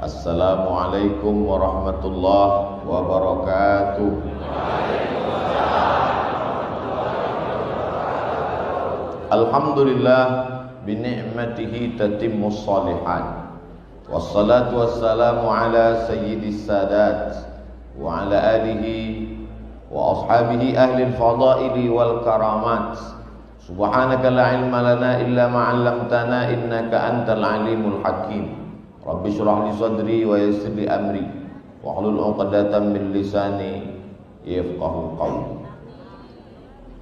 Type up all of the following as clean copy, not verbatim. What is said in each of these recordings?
Assalamualaikum warahmatullahi wabarakatuh. Alhamdulillah bini'matihi tatimmus shalihat. Wassalatu wassalamu ala sayyidis sadat wa ala alihi wa ashabihi ahli al-fadaili wal karamat. Subhanaka la ilma lana illa ma 'allamtana innaka antal alimul hakim. Rabbi shrah li sadri wa yassir li amri wa hlul 'uqdatam min lisani yafqahu qawli.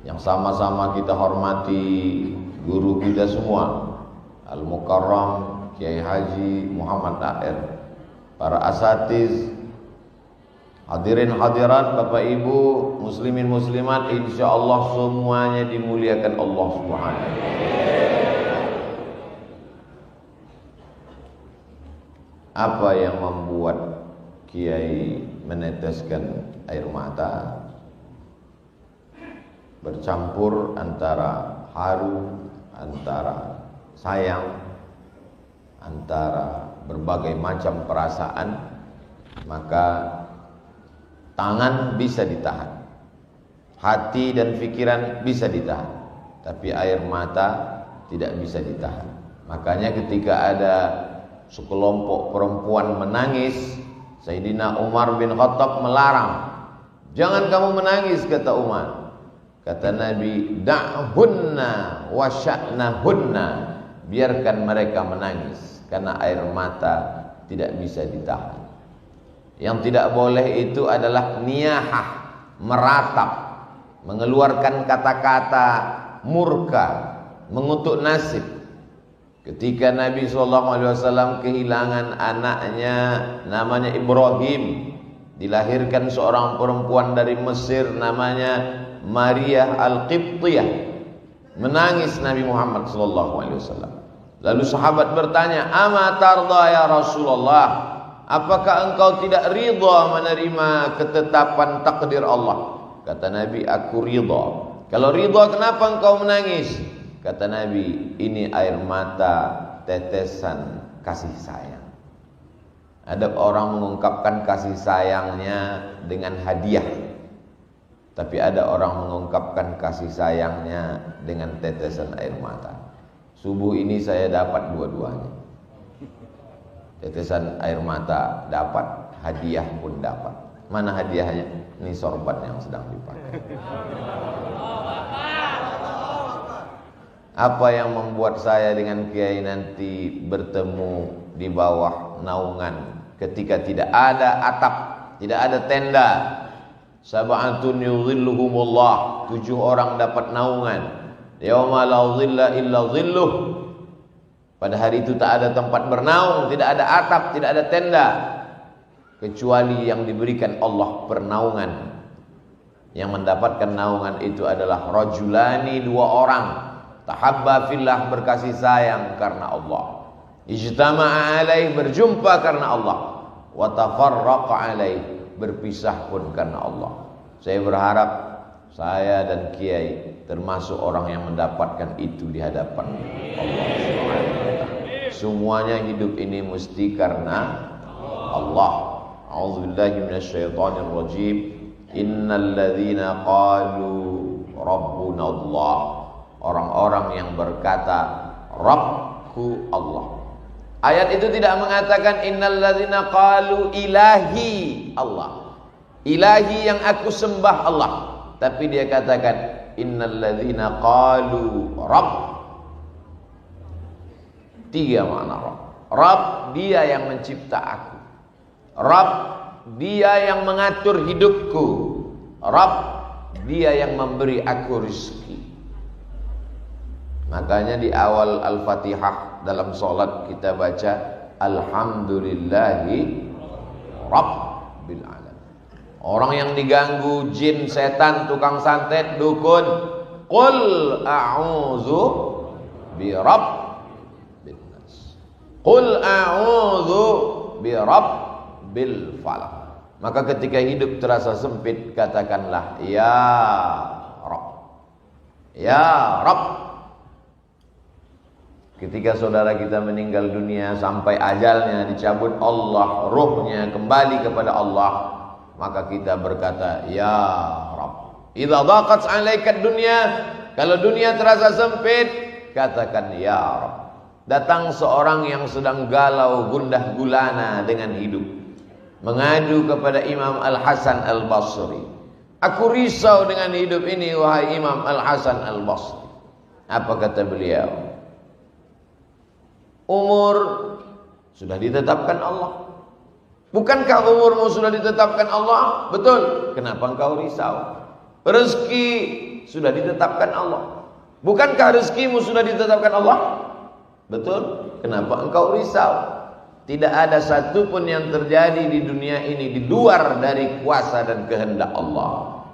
Yang sama-sama kita hormati guru kita semua, Al-Mukarram Kiai Haji Muhammad Air, para asatiz, hadirin hadirat, Bapak Ibu, muslimin muslimat, insyaallah semuanya dimuliakan Allah Subhanahu. Apa yang membuat Kiai meneteskan air mata? Bercampur antara haru, antara sayang, antara berbagai macam perasaan. Maka tangan bisa ditahan, hati dan pikiran bisa ditahan, tapi air mata tidak bisa ditahan. Makanya ketika ada sekelompok perempuan menangis, Sayyidina Umar bin Khattab melarang. Jangan kamu menangis, kata Umar. Kata Nabi, da'hunna wa sya'nahunna, biarkan mereka menangis, karena air mata tidak bisa ditahan. Yang tidak boleh itu adalah niyahah, meratap, mengeluarkan kata-kata murka, mengutuk nasib. Ketika Nabi SAW kehilangan anaknya namanya Ibrahim, dilahirkan seorang perempuan dari Mesir namanya Maria Al-Qibtiyah, menangis Nabi Muhammad SAW. Lalu sahabat bertanya, "Ama tarda ya Rasulullah? Apakah engkau tidak ridha menerima ketetapan takdir Allah?" Kata Nabi, "Aku ridha." "Kalau ridha, kenapa engkau menangis?" Kata Nabi, "Ini air mata tetesan kasih sayang." Ada orang mengungkapkan kasih sayangnya dengan hadiah, tapi ada orang mengungkapkan kasih sayangnya dengan tetesan air mata. Subuh ini saya dapat dua-duanya. Tetesan air mata dapat, hadiah pun dapat. Mana hadiahnya? Ini sorban yang sedang dipakai. Apa yang membuat saya dengan Kiai nanti bertemu di bawah naungan ketika tidak ada atap, tidak ada tenda? Sab'atun yudhilluhumullah, 7 orang dapat naungan. Yauma la dhilla illa dhilluh. Pada hari itu tak ada tempat bernaung, tidak ada atap, tidak ada tenda, kecuali yang diberikan Allah pernaungan. Yang mendapatkan naungan itu adalah rajulani, 2 orang, tahabba fillah, berkasih sayang karena Allah, ijtama'a alaih, berjumpa karena Allah, wa tafarraqa alaih, berpisah pun karena Allah. Saya berharap saya dan Kiai termasuk orang yang mendapatkan itu di hadapan Allah Subhanahu wa taala. Semuanya hidup ini mesti karena Allah. A'udzubillahi minasyaitonir rajim. Innal ladzina qalu rabbuna Allah, orang-orang yang berkata Rabbku Allah. Ayat itu tidak mengatakan innal ladzina qalu ilahi Allah, ilahi yang aku sembah Allah, tapi dia katakan innal ladzina qalu Rabb. 3 makna Rabb. Rabb, dia yang mencipta aku. Rabb, dia yang mengatur hidupku. Rabb, dia yang memberi aku rezeki. Makanya di awal Al-Fatihah dalam sholat kita baca Alhamdulillahi Rabbil Alamin. Orang yang diganggu jin, setan, tukang santet, dukun, qul a'udzu bi rabbin nas, qul a'udzu bi rabbil falaq. Maka ketika hidup terasa sempit, katakanlah ya Rabb, ya Rabb. Ketika saudara kita meninggal dunia sampai ajalnya dicabut Allah, ruhnya kembali kepada Allah, maka kita berkata, ya Rabb, idza daqat 'alaika dunya, kalau dunia terasa sempit, katakan ya Rabb. Datang seorang yang sedang galau gundah gulana dengan hidup, mengadu kepada Imam Al-Hasan Al-Basri. Aku risau dengan hidup ini, wahai Imam Al-Hasan Al-Basri. Apa kata beliau? Umur sudah ditetapkan Allah. Bukankah umurmu sudah ditetapkan Allah? Betul. Kenapa engkau risau? Rezeki sudah ditetapkan Allah. Bukankah rezekimu sudah ditetapkan Allah? Betul. Kenapa engkau risau? Tidak ada satupun yang terjadi di dunia ini di luar dari kuasa dan kehendak Allah.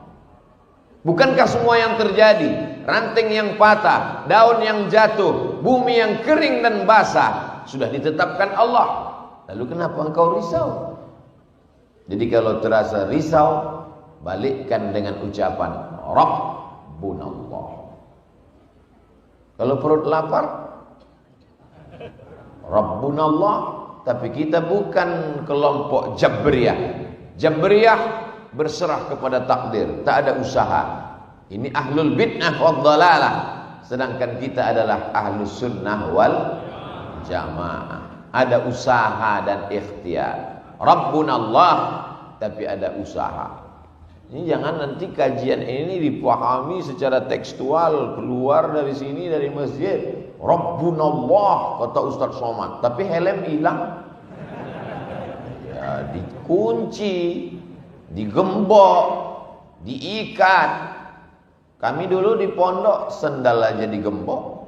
Bukankah semua yang terjadi, ranting yang patah, daun yang jatuh, bumi yang kering dan basah, sudah ditetapkan Allah? Lalu kenapa engkau risau? Jadi kalau terasa risau, balikkan dengan ucapan Rabbunallah. Kalau perut lapar, Rabbunallah. Tapi kita bukan kelompok Jabriyah. Jabriyah berserah kepada takdir, tak ada usaha. Ini ahlul bid'ah wad dhalalah. Sedangkan kita adalah ahlus sunnah wal jamaah. Ada usaha dan ikhtiar. Rabbunallah, tapi ada usaha. Ini jangan nanti kajian ini dipahami secara tekstual, keluar dari sini dari masjid, Rabbunallah kata Ustaz Somad, tapi helm hilang. Ya, dikunci, digembok, diikat. Kami dulu di pondok sendal aja digembok.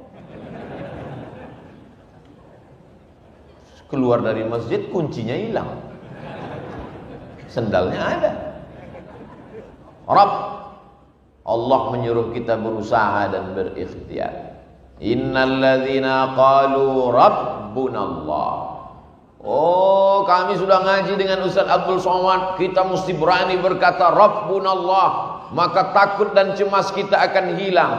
Keluar dari masjid kuncinya hilang, sendalnya ada. Rabb, Allah menyuruh kita berusaha dan berikhtiar. Innal ladzina qalu rabbunallah. Oh, kami sudah ngaji dengan Ustaz Abdul Somad, kita mesti berani berkata rabbunallah, maka takut dan cemas kita akan hilang.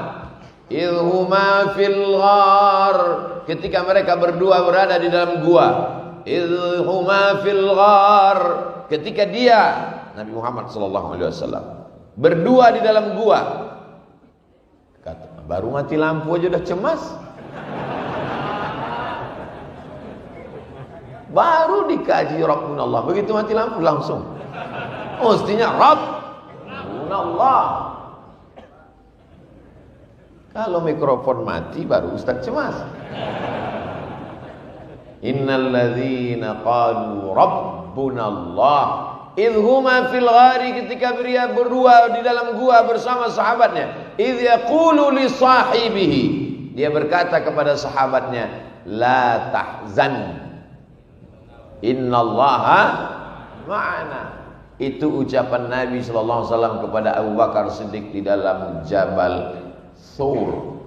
Idhuma fil ghar, ketika mereka berdua berada di dalam gua. Idhuma fil ghar, ketika dia Nabi Muhammad sallallahu alaihi wasallam berdua di dalam gua. Kata, baru mati lampu aja udah cemas. Baru dikaji Rabbunallah, begitu mati lampu langsung. Mestinya Rabbunallah. Kalau mikrofon mati baru Ustaz cemas. Innal ladzina qalu Rabbunallah idhuma fil ghari, ketika dia berdua di dalam gua bersama sahabatnya. Idh yaqulu li sahibihi, dia berkata kepada sahabatnya, la tahzan, innallaha ma'ana. Itu ucapan Nabi sallallahu alaihi wasallam kepada Abu Bakar Siddiq di dalam Jabal Thur.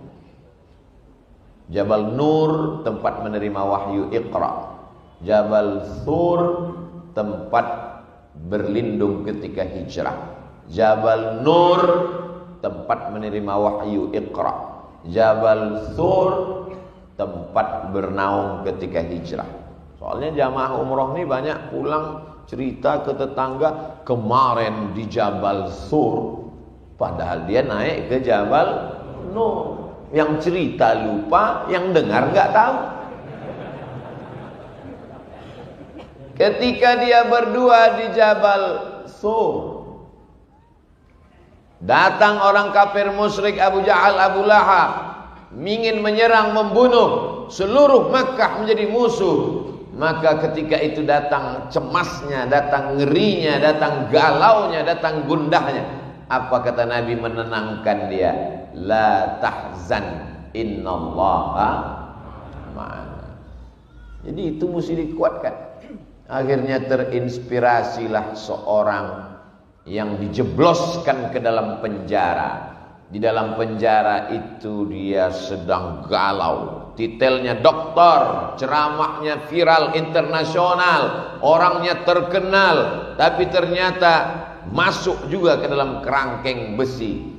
Jabal Nur tempat menerima wahyu Iqra. Jabal Thur tempat berlindung ketika hijrah. Jabal Nur tempat menerima wahyu Iqra. Jabal Thur tempat bernaung ketika hijrah. Soalnya jamaah umroh ini banyak pulang cerita ke tetangga, kemarin di Jabal Thur, padahal dia naik ke Jabal Nur. Yang cerita lupa, yang dengar nggak tahu. Ketika dia berdua di Jabal Thur, datang orang kafir musyrik Abu Jahal, Abu Lahab, ingin menyerang, membunuh seluruh Makkah menjadi musuh. Maka ketika itu datang cemasnya, datang ngerinya, datang galaunya, datang gundahnya. Apa kata Nabi menenangkan dia? La tahzan, innallaha ma'ana. Jadi itu mesti dikuatkan. Akhirnya terinspirasilah seorang yang dijebloskan ke dalam penjara. Di dalam penjara itu dia sedang galau. Titelnya doktor, ceramahnya viral internasional, orangnya terkenal, tapi ternyata masuk juga ke dalam kerangkeng besi.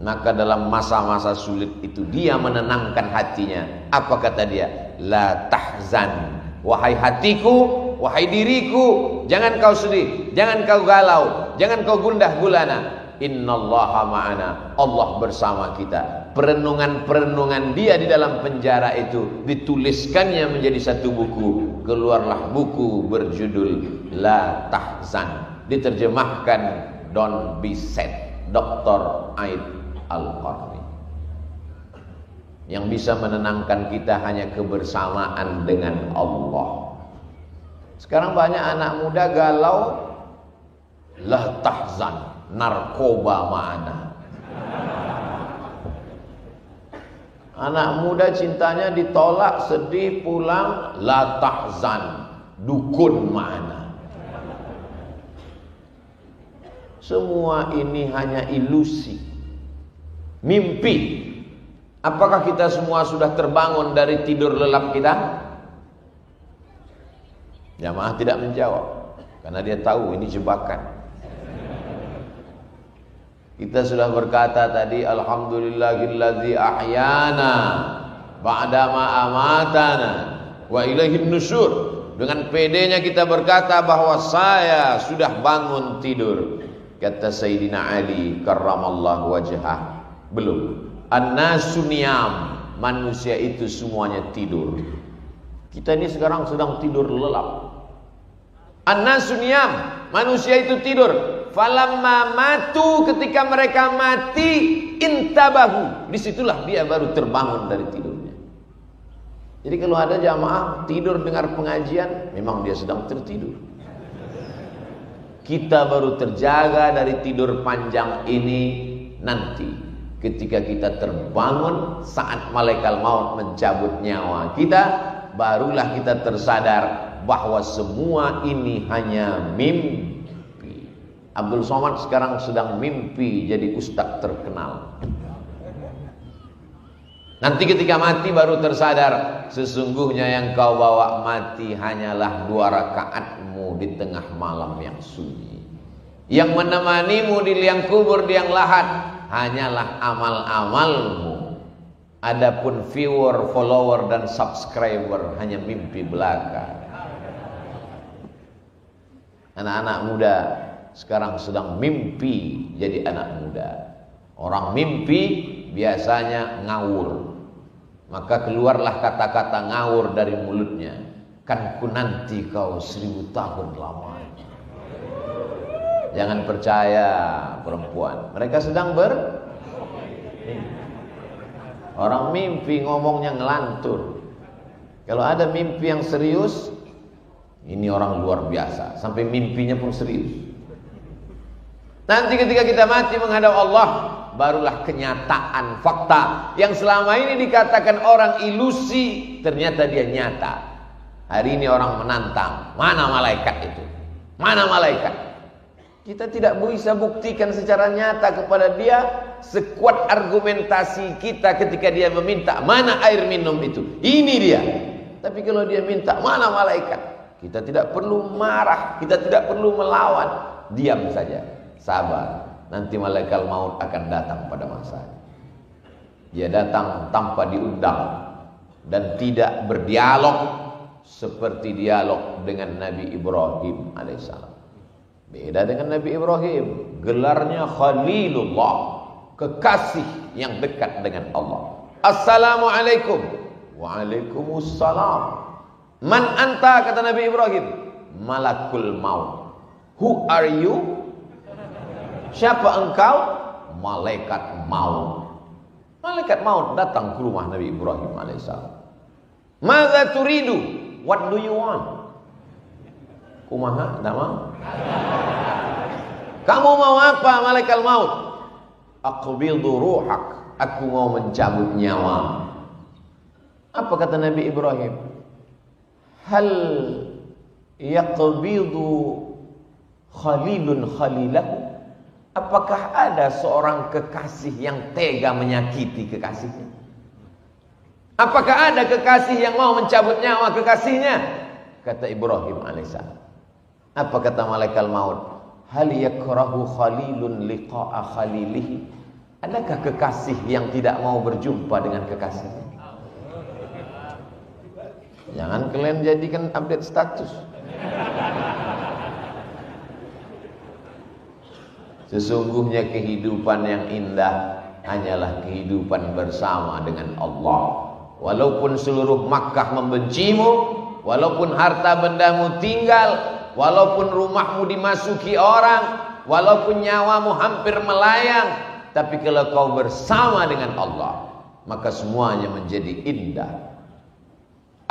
Maka dalam masa-masa sulit itu dia menenangkan hatinya. Apa kata dia? la tahzan. Wahai hatiku, wahai diriku, jangan kau sedih, jangan kau galau, jangan kau gundah gulana. Innallaha ma'ana, Allah bersama kita. Perenungan-perenungan dia di dalam penjara itu dituliskannya menjadi satu buku. Keluarlah buku berjudul La Tahzan, diterjemahkan Don't Be Sad, Dr. Aid Al-Qarni. Yang bisa menenangkan kita hanya kebersamaan dengan Allah. Sekarang banyak anak muda galau, la tahzan, narkoba ma'ana. Anak muda cintanya ditolak, sedih, pulang, la tahzan, dukun ma'ana. Semua ini hanya ilusi, mimpi. Apakah kita semua sudah terbangun dari tidur lelap kita? Jamaah tidak menjawab, karena dia tahu ini jebakan. Kita sudah berkata tadi, alhamdulillahillazi ahyana ba'dama amatana wa ilaihin nusyur. Dengan pedenya kita berkata bahwa saya sudah bangun tidur. Kata Sayyidina Ali karramallahu wajhah, belum. An-nasu niyam, manusia itu semuanya tidur. Kita ini sekarang sedang tidur lelap. An-nasu niyam, manusia itu tidur. Falamma matu, ketika mereka mati, intabahu, disitulah dia baru terbangun dari tidurnya. Jadi kalau ada jamaah tidur dengar pengajian, memang dia sedang tertidur. Kita baru terjaga dari tidur panjang ini nanti ketika kita terbangun saat malaikat maut mencabut nyawa kita, barulah kita tersadar bahwa semua ini hanya mimpi. Abdul Somad sekarang sedang mimpi jadi ustaz terkenal. Nanti ketika mati baru tersadar, sesungguhnya yang kau bawa mati hanyalah 2 rakaatmu di tengah malam yang sunyi. Yang menemanimu di liang kubur, di liang lahat, hanyalah amal-amalmu. Adapun viewer, follower dan subscriber hanya mimpi belaka. Anak-anak muda sekarang sedang mimpi jadi anak muda. Orang mimpi biasanya ngawur, maka keluarlah kata-kata ngawur dari mulutnya. Kan ku nanti kau 1000 tahun lamanya. Jangan percaya perempuan, mereka sedang orang mimpi ngomongnya ngelantur. Kalau ada mimpi yang serius, ini orang luar biasa, sampai mimpinya pun serius. Nanti ketika kita mati menghadap Allah, barulah kenyataan fakta yang selama ini dikatakan orang ilusi, ternyata dia nyata. Hari ini orang menantang, mana malaikat itu? Mana malaikat? Kita tidak bisa buktikan secara nyata kepada dia sekuat argumentasi kita ketika dia meminta mana air minum itu. Ini dia. Tapi kalau dia minta mana malaikat, kita tidak perlu marah, kita tidak perlu melawan, diam saja, sabar. Nanti malaikat maut akan datang pada masanya. Dia datang tanpa diundang dan tidak berdialog seperti dialog dengan Nabi Ibrahim alaihissalam. Beda dengan Nabi Ibrahim, gelarnya Khalilullah, kekasih yang dekat dengan Allah. Assalamualaikum. Waalaikumsalam. Man anta, kata Nabi Ibrahim. Malakul maut. Who are you? Siapa engkau? Malaikat maut. Malaikat maut datang ke rumah Nabi Ibrahim alaihissalam. Madza turidu? What do you want? Kumaha, nama? Kamu mau apa, malaikat maut? Aqbidu ruhak, aku mau mencabut nyawa. Apa kata Nabi Ibrahim? Hal yaqbidu khalilun khalilahu? Apakah ada seorang kekasih yang tega menyakiti kekasihnya? Apakah ada kekasih yang mau mencabut nyawa kekasihnya? Kata Ibrahim alaihissalam. Apa kata malaikat maut? Hal yakrahu khalilun liqa'a khalilihi? Adakah kekasih yang tidak mau berjumpa dengan kekasihnya? Jangan kalian jadikan update status. Sesungguhnya kehidupan yang indah hanyalah kehidupan bersama dengan Allah. Walaupun seluruh Makkah membencimu, walaupun harta bendamu tinggal, walaupun rumahmu dimasuki orang, walaupun nyawamu hampir melayang, tapi kalau kau bersama dengan Allah, maka semuanya menjadi indah.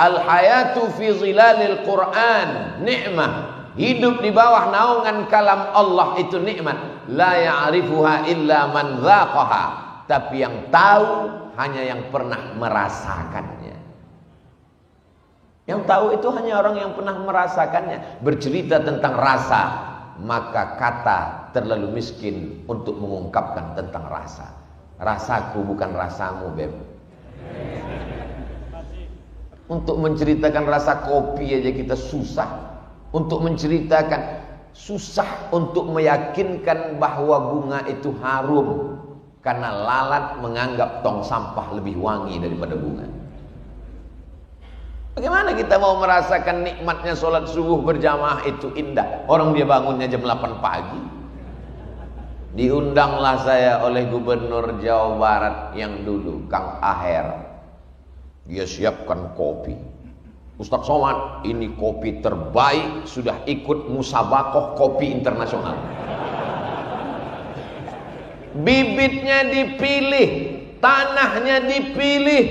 Al-hayatu fi zilalil Quran ni'mah. Hidup di bawah naungan kalam Allah itu nikmat. La ya'rifuha illa man dzaqaha. Tapi yang tahu hanya yang pernah merasakannya. Yang tahu itu hanya orang yang pernah merasakannya. Bercerita tentang rasa, maka kata terlalu miskin untuk mengungkapkan tentang rasa. Rasaku bukan rasamu, Beb. Untuk menceritakan rasa kopi aja kita susah. Untuk menceritakan, susah untuk meyakinkan bahwa bunga itu harum, karena lalat menganggap tong sampah lebih wangi daripada bunga. Bagaimana kita mau merasakan nikmatnya sholat subuh berjamaah itu indah? Orang dia bangunnya jam 8 pagi. Diundanglah saya oleh Gubernur Jawa Barat yang dulu, Kang Aher. Dia siapkan kopi. Ustaz Somad, ini kopi terbaik, sudah ikut musabakoh kopi internasional. Bibitnya dipilih, tanahnya dipilih,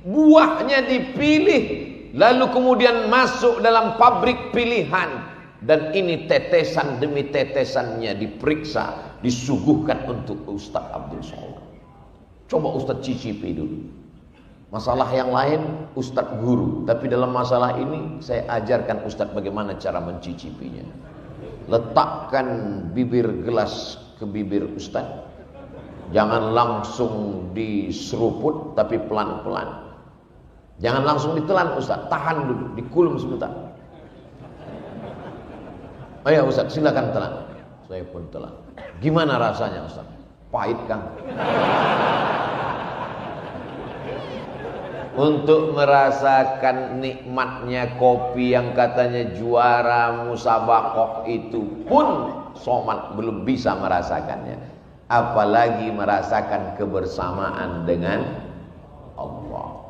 buahnya dipilih, lalu kemudian masuk dalam pabrik pilihan. Dan ini tetesan demi tetesannya diperiksa, disuguhkan untuk Ustaz Abdul Somad. Coba Ustaz cicipi dulu. Masalah yang lain Ustadz guru, tapi dalam masalah ini saya ajarkan Ustadz bagaimana cara mencicipinya. Letakkan bibir gelas ke bibir Ustadz, jangan langsung diseruput tapi pelan-pelan. Jangan langsung ditelan Ustadz, tahan dulu, dikulum sebentar. Ayo Ustadz, silakan telan. Saya pun telan. Gimana rasanya Ustadz? Pahit Kang. Untuk merasakan nikmatnya kopi yang katanya juara musabakoh itu pun Somad belum bisa merasakannya, apalagi merasakan kebersamaan dengan Allah.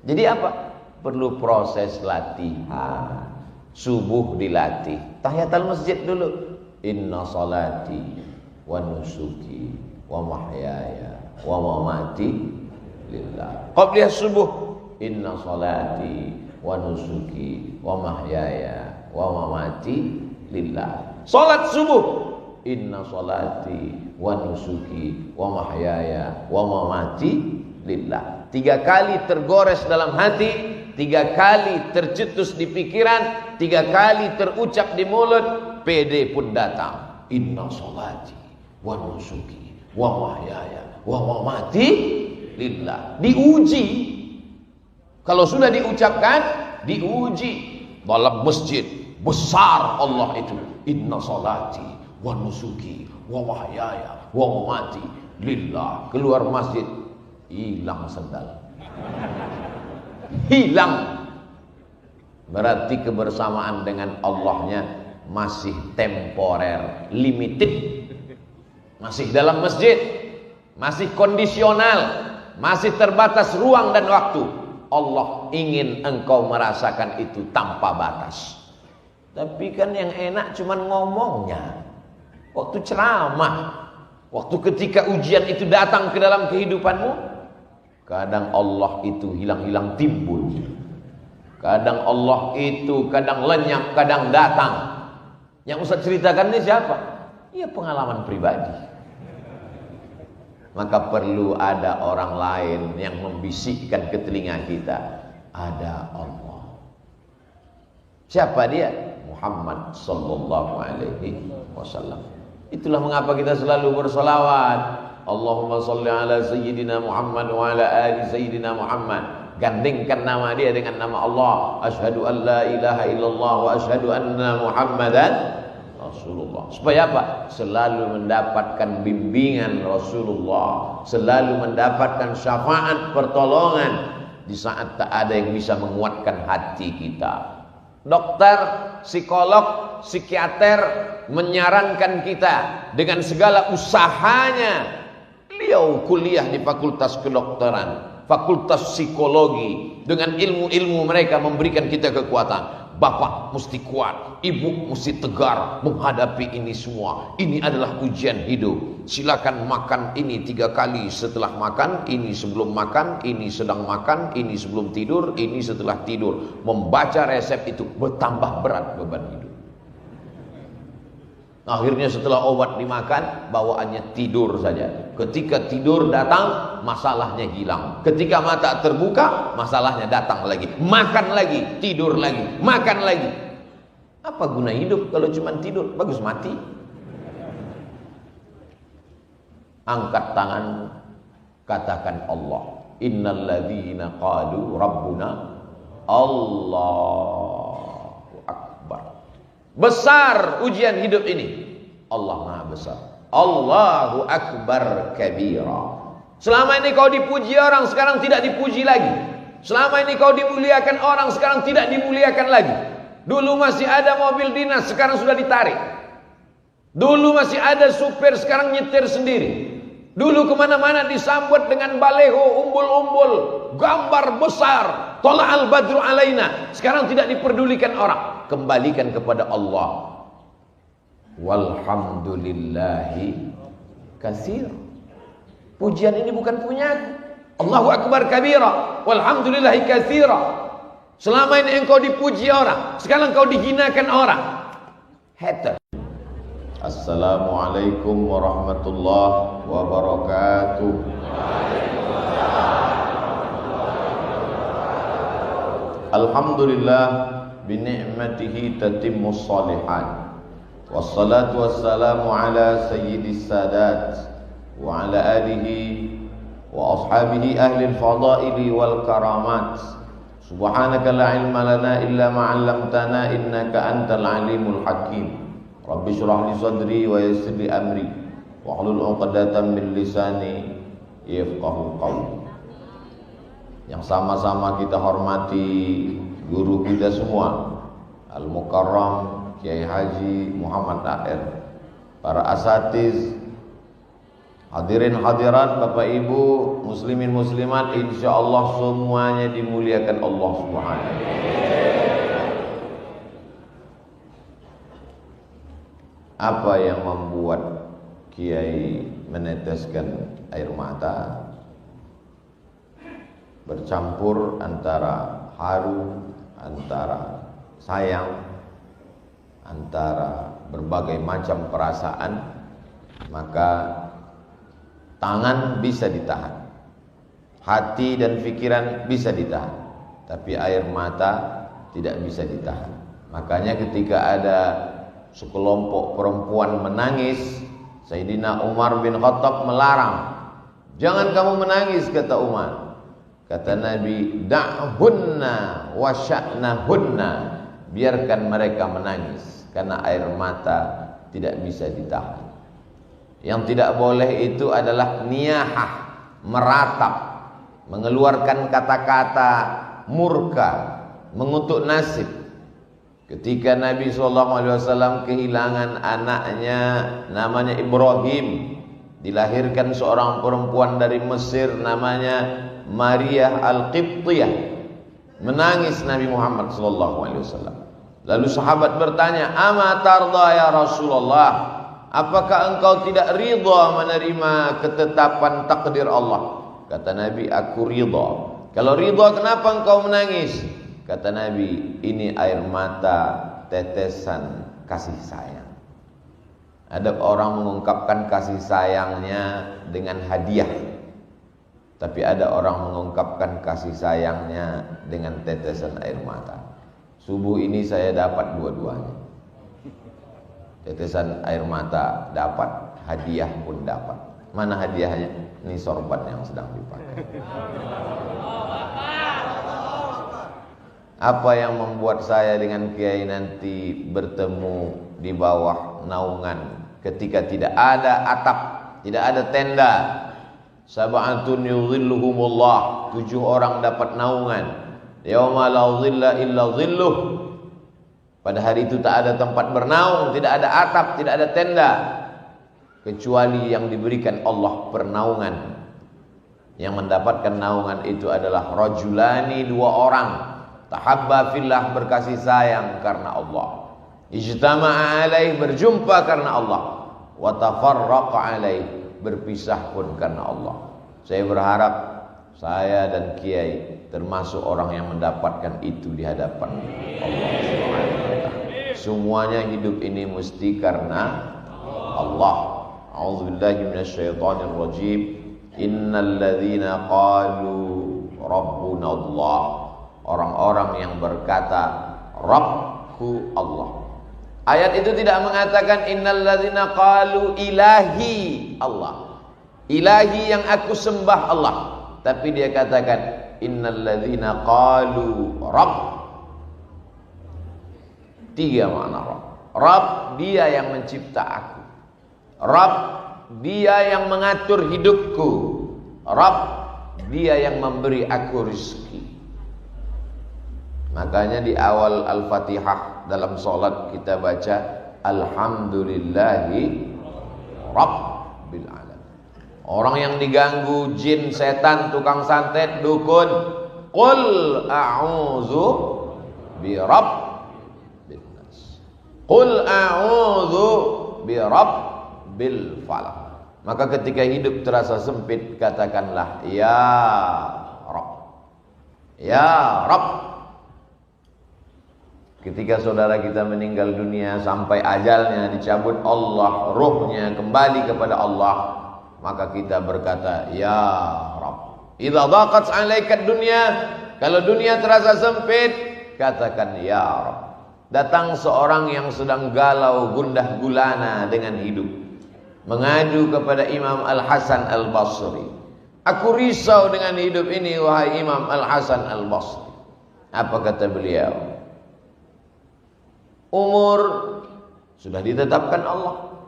Jadi apa? Perlu proses latihan. Subuh dilatih, tahiyatul masjid dulu. Inna salati wa nusuki wa mahyaya wa mamati lillah. Qabliyah subuh, inna salati wa nusuki wa mahyaya wa mamati lillah. Salat subuh, inna salati wa nusuki wa mahyaya wa mamati lillah. 3 kali tergores dalam hati, 3 kali tercetus di pikiran, 3 kali terucap di mulut, PD pun datang. Inna salati wa nusuki wa mahyaya wa mamati lillah. Diuji. Kalau sudah diucapkan, diuji dalam masjid besar Allah itu. Inna salati wa nusuki wa mahyaya wa mamati lillah. Keluar masjid, hilang sendal. Hilang. Berarti kebersamaan dengan Allahnya masih temporer, limited. Masih dalam masjid, masih kondisional, masih terbatas ruang dan waktu. Allah ingin engkau merasakan itu tanpa batas. Tapi kan yang enak cuman ngomongnya. Waktu ceramah, waktu ketika ujian itu datang ke dalam kehidupanmu, kadang Allah itu hilang-hilang timbul. Kadang Allah itu kadang lenyap, kadang datang. Yang Ustaz ceritakan ini siapa? Ya pengalaman pribadi. Maka perlu ada orang lain yang membisikkan ke telinga kita, ada Allah. Siapa dia? Muhammad sallallahu alaihi wasallam. Itulah mengapa kita selalu bersolawat. Allahumma salli ala sayyidina Muhammad wa ala ali sayyidina Muhammad. Gandingkan nama dia dengan nama Allah. Asyhadu an la ilaha illallah wa asyhadu anna Muhammadan Rasulullah. Supaya apa? Selalu mendapatkan bimbingan Rasulullah, selalu mendapatkan syafaat pertolongan. di saat tak ada yang bisa menguatkan hati kita. Dokter, psikolog, psikiater menyarankan kita dengan segala usahanya. Beliau kuliah di fakultas kedokteran, fakultas psikologi, dengan ilmu-ilmu mereka memberikan kita kekuatan. Bapak mesti kuat, ibu mesti tegar menghadapi ini semua. Ini adalah ujian hidup. Silakan makan ini 3 kali setelah makan, ini sebelum makan, ini sedang makan, ini sebelum tidur, ini setelah tidur. Membaca resep itu bertambah berat beban hidup. Akhirnya setelah obat dimakan, bawaannya tidur saja. Ketika tidur datang, masalahnya hilang. Ketika mata terbuka, masalahnya datang lagi. Makan lagi, tidur lagi, makan lagi. Apa guna hidup kalau cuma tidur? Bagus mati. Angkat tangan, katakan Allah. Innal ladzina qalu rabbuna Allahu akbar. Besar ujian hidup ini. Allah Maha besar. Allahu akbar kabira. Selama ini kau dipuji orang, sekarang tidak dipuji lagi. Selama ini kau dimuliakan orang, sekarang tidak dimuliakan lagi. Dulu masih ada mobil dinas, sekarang sudah ditarik. Dulu masih ada supir, sekarang nyetir sendiri. Dulu kemana-mana disambut dengan baleho, umbul-umbul, gambar besar, tola'al badru alaina. Sekarang tidak diperdulikan orang. Kembalikan kepada Allah. Walhamdulillahi katsir. Pujian ini bukan punyaku. Allahu akbar kabira, walhamdulillahi katsira. Selama ini engkau dipuji orang, sekarang kau dihinakan orang. Hater. Assalamualaikum warahmatullahi wabarakatuh. Alhamdulillah binikmatihi tatimmus shalihat. Wassalatu wassalamu ala sayyidis sadat wa ala alihi wa ashabihi ahli al-fadaili wal karamat. Subhanaka la ilma lana illa ma 'allamtana innaka antal alimul hakim. Rabbi shrah li sadri wa yassir li amri wa hlul 'uqdatam min lisani yafqahu qawli. Yang sama-sama kita hormati guru kita semua, Al-Mukarram Kiai Haji Muhammad Aher, para asatiz, hadirin hadirat, Bapak Ibu, muslimin muslimat, insyaallah semuanya dimuliakan Allah Subhanahu. Apa yang membuat Kiai meneteskan air mata? Bercampur antara haru, antara sayang, antara berbagai macam perasaan. Maka tangan bisa ditahan, hati dan pikiran bisa ditahan, tapi air mata tidak bisa ditahan. Makanya ketika ada sekelompok perempuan menangis, Sayyidina Umar bin Khattab melarang. Jangan kamu menangis, kata Umar. Kata Nabi, da'hunna wa sya'nahunna, biarkan mereka menangis, karena air mata tidak bisa ditahan. Yang tidak boleh itu adalah niyahah, meratap, mengeluarkan kata-kata murka, mengutuk nasib. Ketika Nabi SAW kehilangan anaknya namanya Ibrahim, dilahirkan seorang perempuan dari Mesir namanya Maria Al-Qibtiyah, menangis Nabi Muhammad SAW. Lalu sahabat bertanya, "Ama tarda ya Rasulullah? Apakah engkau tidak ridha menerima ketetapan takdir Allah?" Kata Nabi, "Aku ridha." "Kalau ridha, kenapa engkau menangis?" Kata Nabi, "Ini air mata tetesan kasih sayang." Ada orang mengungkapkan kasih sayangnya dengan hadiah, tapi ada orang mengungkapkan kasih sayangnya dengan tetesan air mata. Subuh ini saya dapat dua-duanya. Tetesan air mata dapat, hadiah pun dapat. Mana hadiahnya? Ini sorban yang sedang dipakai. Apa yang membuat saya dengan Kiai nanti bertemu di bawah naungan ketika tidak ada atap, tidak ada tenda? Sab'atun yudhilluhumullah, 7 orang dapat naungan. Yauma la dhilla illa dhilluh. Pada hari itu tak ada tempat bernaung, tidak ada atap, tidak ada tenda, kecuali yang diberikan Allah pernaungan. Yang mendapatkan naungan itu adalah rajulani, 2 orang, tahabba fillah, berkasih sayang karena Allah, ijtama'a alaih, berjumpa karena Allah, wa tafarraqa alaih, berpisah pun karena Allah. Saya berharap saya dan Kiai termasuk orang yang mendapatkan itu di hadapan Allah Subhanahu wa taala. Semuanya hidup ini mesti karena Allah. A'udzubillahi minasyaitonir rajim. Innal ladzina qalu rabbuna Allah, orang-orang yang berkata Rabbku Allah. Ayat itu tidak mengatakan innal ladzina qalu ilahi Allah, ilahi yang aku sembah Allah, tapi dia katakan innal ladzina qalu rabb. 3 makna rabb. Rabb, dia yang mencipta aku. Rabb, dia yang mengatur hidupku. Rabb, dia yang memberi aku rezeki. Makanya di awal Al-Fatihah dalam salat kita baca alhamdulillahi rabbil alamin. Orang yang diganggu jin, setan, tukang santet, dukun, qul a'udzu bi rabbin nas, qul a'udzu bi rabbil falaq. Maka ketika hidup terasa sempit, katakanlah ya Rabb, ya Rabb. Ketika saudara kita meninggal dunia sampai ajalnya dicabut Allah, ruhnya kembali kepada Allah, maka kita berkata ya Rabb. Idza dhaqat 'alaika dunya, kalau dunia terasa sempit, katakan ya Rabb. Datang seorang yang sedang galau gundah gulana dengan hidup, mengadu kepada Imam Al-Hasan Al-Basri. Aku risau dengan hidup ini wahai Imam Al-Hasan Al-Basri. Apa kata beliau? Umur sudah ditetapkan Allah.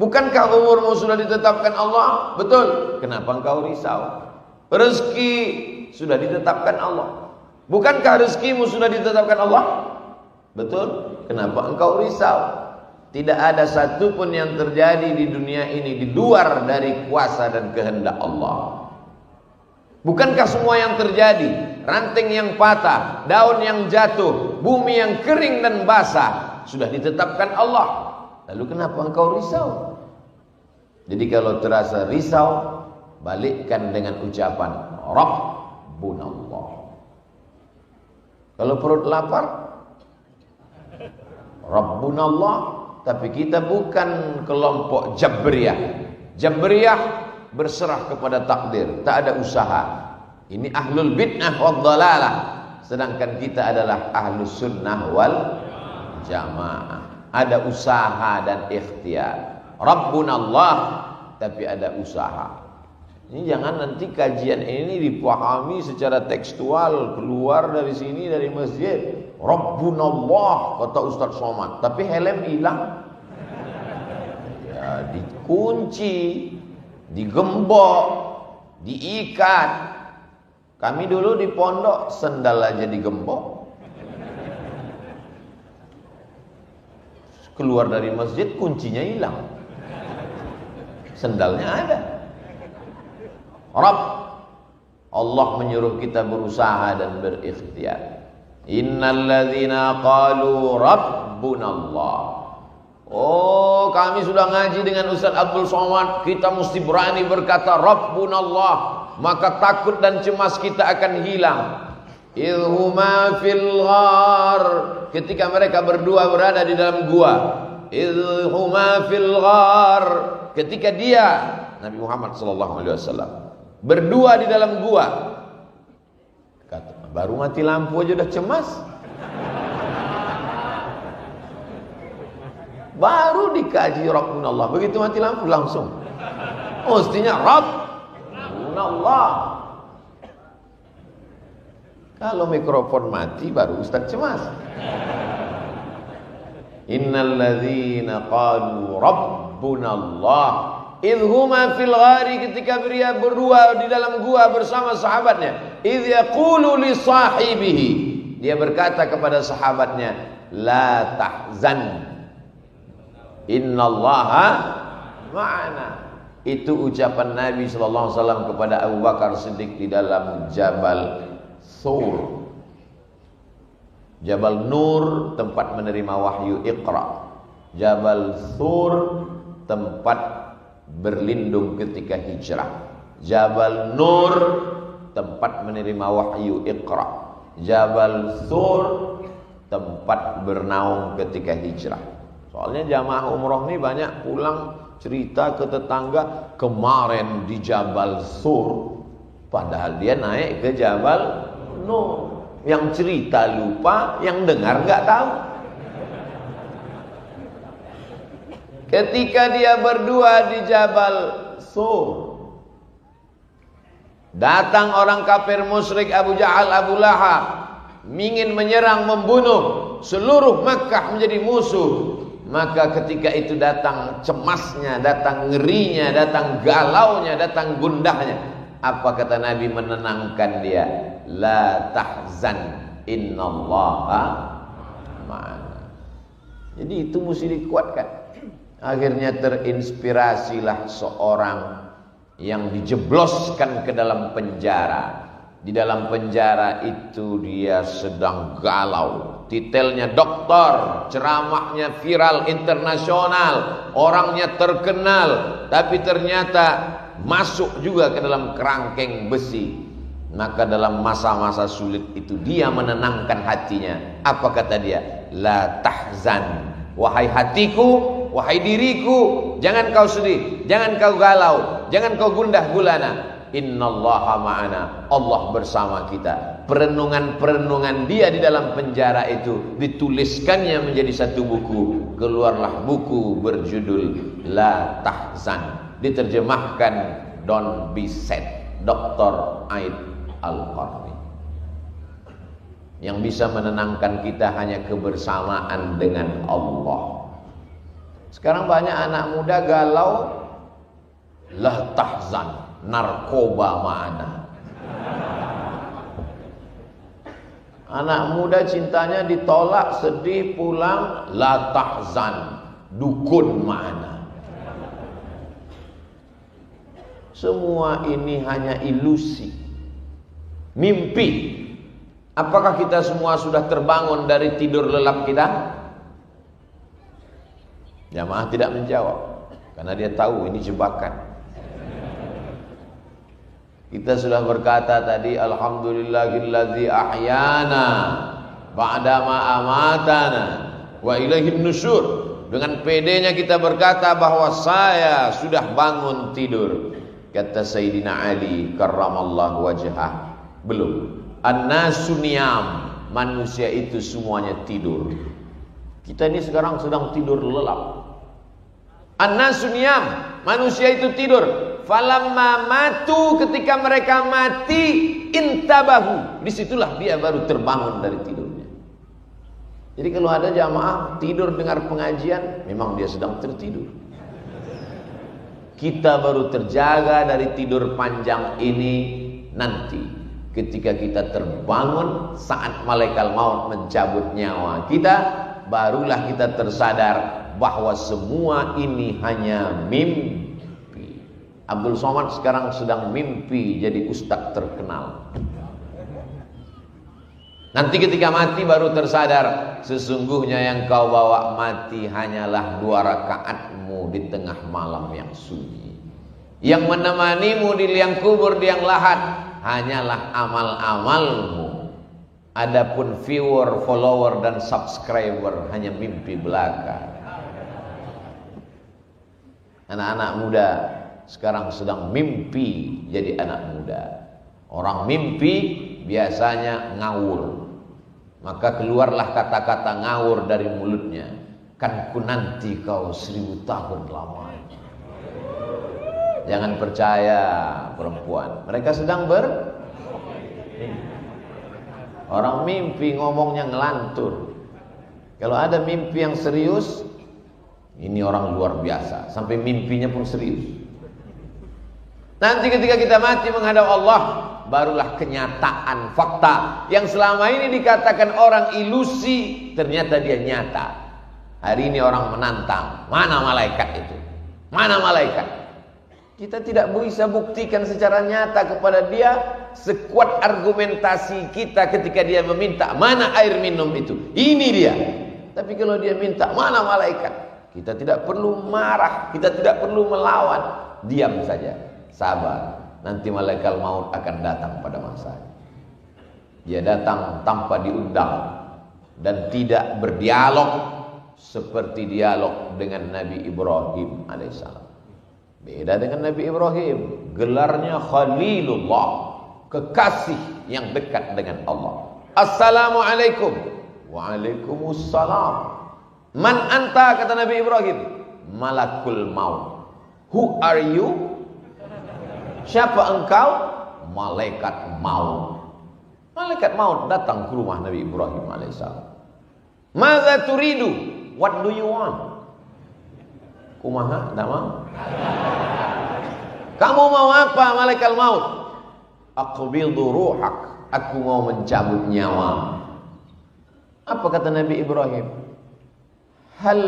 Bukankah umurmu sudah ditetapkan Allah? Betul. Kenapa engkau risau? Rezeki sudah ditetapkan Allah. Bukankah rezekimu sudah ditetapkan Allah? Betul. Kenapa engkau risau? Tidak ada satupun yang terjadi di dunia ini di luar dari kuasa dan kehendak Allah. Bukankah semua yang terjadi, ranting yang patah, daun yang jatuh, bumi yang kering dan basah, sudah ditetapkan Allah? Lalu kenapa engkau risau? Jadi kalau terasa risau, balikkan dengan ucapan Rabbunallah. Kalau perut lapar, Rabbunallah. Tapi kita bukan kelompok Jabriyah. Jabriyah berserah kepada takdir, tak ada usaha. Ini ahlul bid'ah wad dhalalah. Sedangkan kita adalah ahlus sunnah wal jamaah. Ada usaha dan ikhtiar. Rabbunallah, tapi ada usaha. Ini jangan nanti kajian ini dipahami secara tekstual, keluar dari sini dari masjid Rabbunallah kata Ustaz Somad, tapi helm hilang. Ya dikunci, digembok, diikat. Kami dulu di pondok sendal aja digembok. Keluar dari masjid kuncinya hilang, sendalnya ada. Rabb, Allah menyuruh kita berusaha dan berikhtiar. Innal ladzina qalu rabbunallah. Oh, kami sudah ngaji dengan Ustaz Abdul Somad, kita mesti berani berkata Rabbunallah, maka takut dan cemas kita akan hilang. Idhuma fil ghar, ketika mereka berdua berada di dalam gua. Idhuma fil ghar, ketika dia Nabi Muhammad sallallahu alaihi wasallam berdua di dalam gua. Kata, baru mati lampu aja udah cemas. Baru dikaji Rabbunallah, begitu mati lampu langsung. Mestinya Rabbunallah. Kalau mikrofon mati baru Ustaz cemas. Innal ladzina qalu Rabbunallah idhuma fil ghari, ketika dia berdua di dalam gua bersama sahabatnya, idh yaqulu li sahibihi, dia berkata kepada sahabatnya, la tahzan innallaha ma'ana. Itu ucapan Nabi sallallahu alaihi wasallam kepada Abu Bakar Siddiq di dalam Jabal Thur. Jabal Nur tempat menerima wahyu Iqra. Jabal Thur tempat berlindung ketika hijrah. Jabal Nur tempat menerima wahyu Iqra. Jabal Thur tempat bernaung ketika hijrah. Soalnya jamaah umroh ini banyak pulang cerita ke tetangga, kemarin di Jabal Thur, padahal dia naik ke Jabal Nur. Yang cerita lupa, yang dengar nggak tahu. Ketika dia berdua di Jabal Thur, datang orang kafir musyrik Abu Jahal, Abu Lahab, ingin menyerang, membunuh seluruh Makkah menjadi musuh. Maka ketika itu datang cemasnya, datang ngerinya, datang galaunya, datang gundahnya. Apa kata Nabi menenangkan dia? La tahzan innallaha ma'ana. Jadi itu mesti dikuatkan. Akhirnya terinspirasilah seorang yang dijebloskan ke dalam penjara. Di dalam penjara itu dia sedang galau. Titelnya doktor, ceramahnya viral internasional, orangnya terkenal, tapi ternyata masuk juga ke dalam kerangkeng besi. Maka dalam masa-masa sulit itu dia menenangkan hatinya. Apa kata dia? La tahzan, wahai hatiku, wahai diriku, jangan kau sedih, jangan kau galau, jangan kau gundah gulana. Innallaha ma'ana, Allah bersama kita. Perenungan-perenungan dia di dalam penjara itu dituliskannya menjadi satu buku. Keluarlah buku berjudul La Tahzan, diterjemahkan Don't Be Sad, Dr. Aid Al-Qarni. Yang bisa menenangkan kita hanya kebersamaan dengan Allah. Sekarang banyak anak muda galau, la tahzan, narkoba ma'ana. Anak muda cintanya ditolak, sedih, pulang, la tahzan, dukun ma'ana. Semua ini hanya ilusi, mimpi. Apakah kita semua sudah terbangun dari tidur lelap kita? Jamaah tidak menjawab, karena dia tahu ini jebakan. Kita sudah berkata tadi, alhamdulillahillazi ahyana ba'dama amatana wa ilaihin nusyur. Dengan pedenya kita berkata bahwa saya sudah bangun tidur. Kata Sayyidina Ali karramallahu wajhah, belum. An-nasu niyam, manusia itu semuanya tidur. Kita ini sekarang sedang tidur lelap. An-nasu niyam, manusia itu tidur. Falamma matu, ketika mereka mati, intabahu, disitulah dia baru terbangun dari tidurnya. Jadi kalau ada jamaah tidur dengar pengajian, memang dia sedang tertidur. Kita baru terjaga dari tidur panjang ini nanti ketika kita terbangun saat malaikat maut mencabut nyawa kita, barulah kita tersadar bahwa semua ini hanya mimpi. Abdul Somad sekarang sedang mimpi jadi ustadz terkenal. Nanti ketika mati baru tersadar, sesungguhnya yang kau bawa mati hanyalah 2 rakaatmu di tengah malam yang sunyi. Yang menemanimu di liang kubur, di liang lahat, hanyalah amal-amalmu. Adapun viewer, follower dan subscriber hanya mimpi belaka. Anak-anak muda sekarang sedang mimpi jadi anak muda. Orang mimpi biasanya ngawur. Maka keluarlah kata-kata ngawur dari mulutnya. Kan ku nanti kau 1000 tahun lamanya. Jangan percaya perempuan. Mereka sedang orang mimpi ngomongnya ngelantur. Kalau ada mimpi yang serius, ini orang luar biasa. Sampai mimpinya pun serius. Nanti ketika kita mati menghadap Allah, barulah kenyataan fakta yang selama ini dikatakan orang ilusi, ternyata dia nyata. Hari ini orang menantang, mana malaikat itu? Mana malaikat? Kita tidak bisa buktikan secara nyata kepada dia sekuat argumentasi kita ketika dia meminta mana air minum itu. Ini dia. Tapi kalau dia minta mana malaikat, kita tidak perlu marah, kita tidak perlu melawan, diam saja, sabar. Nanti malaikat maut akan datang pada masanya. Dia datang tanpa diundang dan tidak berdialog seperti dialog dengan Nabi Ibrahim alaihissalam. Beda dengan Nabi Ibrahim, gelarnya Khalilullah, kekasih yang dekat dengan Allah. Assalamualaikum. Waalaikumsalam. Man anta, kata Nabi Ibrahim. Malakul maut. Who are you? Siapa engkau? Malaikat maut. Malaikat maut datang ke rumah Nabi Ibrahim alaihissalam. Madza turidu? What do you want? Kumaha? Tak mau? Kamu mau apa, malaikat maut? Aqbidu ruhak. Aku mau mencabut nyawa. Apa kata Nabi Ibrahim? Hal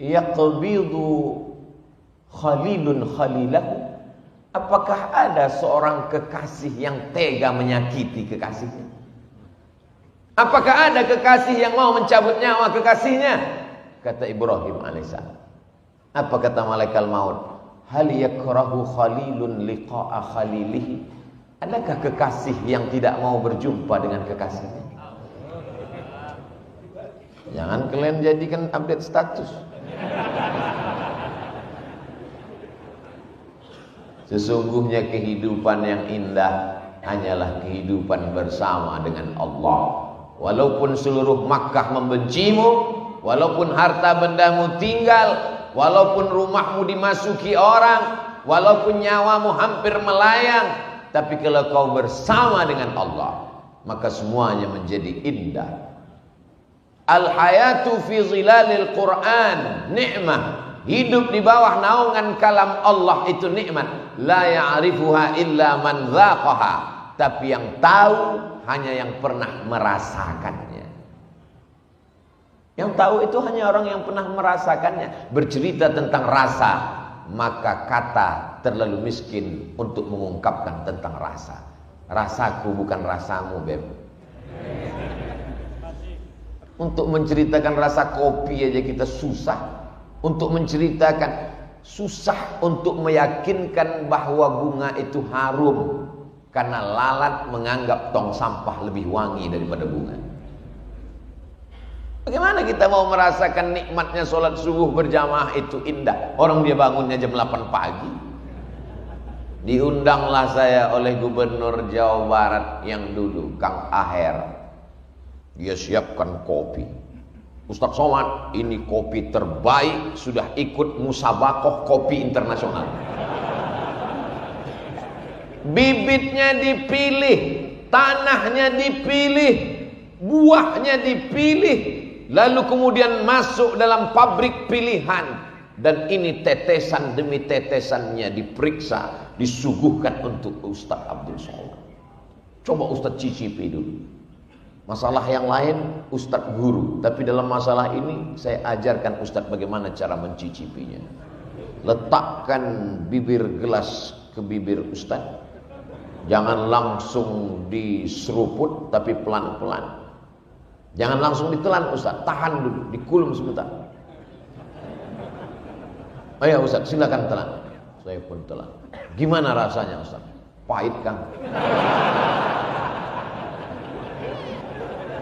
yaqbidu khalilun khalilahu? Apakah ada seorang kekasih yang tega menyakiti kekasihnya? Apakah ada kekasih yang mau mencabut nyawa kekasihnya? Kata Ibrahim alaihissalam. Apa kata malaikat maut? Hal yakrahu khalilun liqa'a khalilihi? Adakah kekasih yang tidak mau berjumpa dengan kekasihnya? Jangan kalian jadikan update status. Sesungguhnya kehidupan yang indah hanyalah kehidupan bersama dengan Allah. Walaupun seluruh Makkah membencimu, walaupun harta bendamu tinggal, walaupun rumahmu dimasuki orang, walaupun nyawamu hampir melayang, tapi kalau kau bersama dengan Allah, maka semuanya menjadi indah. Al-hayatu fi zilalil Quran ni'mah. Hidup di bawah naungan kalam Allah itu nikmat. La ya'rifuha illa man dzaqaha. Tapi yang tahu hanya yang pernah merasakannya. Yang tahu itu hanya orang yang pernah merasakannya. Bercerita tentang rasa, maka kata terlalu miskin untuk mengungkapkan tentang rasa. Rasaku bukan rasamu, Beb. Untuk menceritakan rasa kopi aja kita susah. Untuk menceritakan, susah untuk meyakinkan bahwa bunga itu harum. Karena lalat menganggap tong sampah lebih wangi daripada bunga. Bagaimana kita mau merasakan nikmatnya sholat subuh berjamaah itu indah? Orang dia bangunnya jam 8 pagi. Diundanglah saya oleh Gubernur Jawa Barat yang dulu, Kang Aher. Dia siapkan kopi. Ustaz Somad, ini kopi terbaik, sudah ikut musabakoh kopi internasional. Bibitnya dipilih, tanahnya dipilih, buahnya dipilih, lalu kemudian masuk dalam pabrik pilihan. Dan ini tetesan demi tetesannya diperiksa, disuguhkan untuk Ustaz Abdul Somad. Coba Ustaz cicipi dulu. Masalah yang lain Ustaz guru, tapi dalam masalah ini saya ajarkan Ustaz bagaimana cara mencicipinya. Letakkan bibir gelas ke bibir Ustaz. Jangan langsung diseruput, tapi pelan-pelan. Jangan langsung ditelan Ustaz, tahan dulu, dikulum sebentar. Ayo Ustaz, silakan telan. Saya pun telan. Gimana rasanya Ustaz? Pahit kan?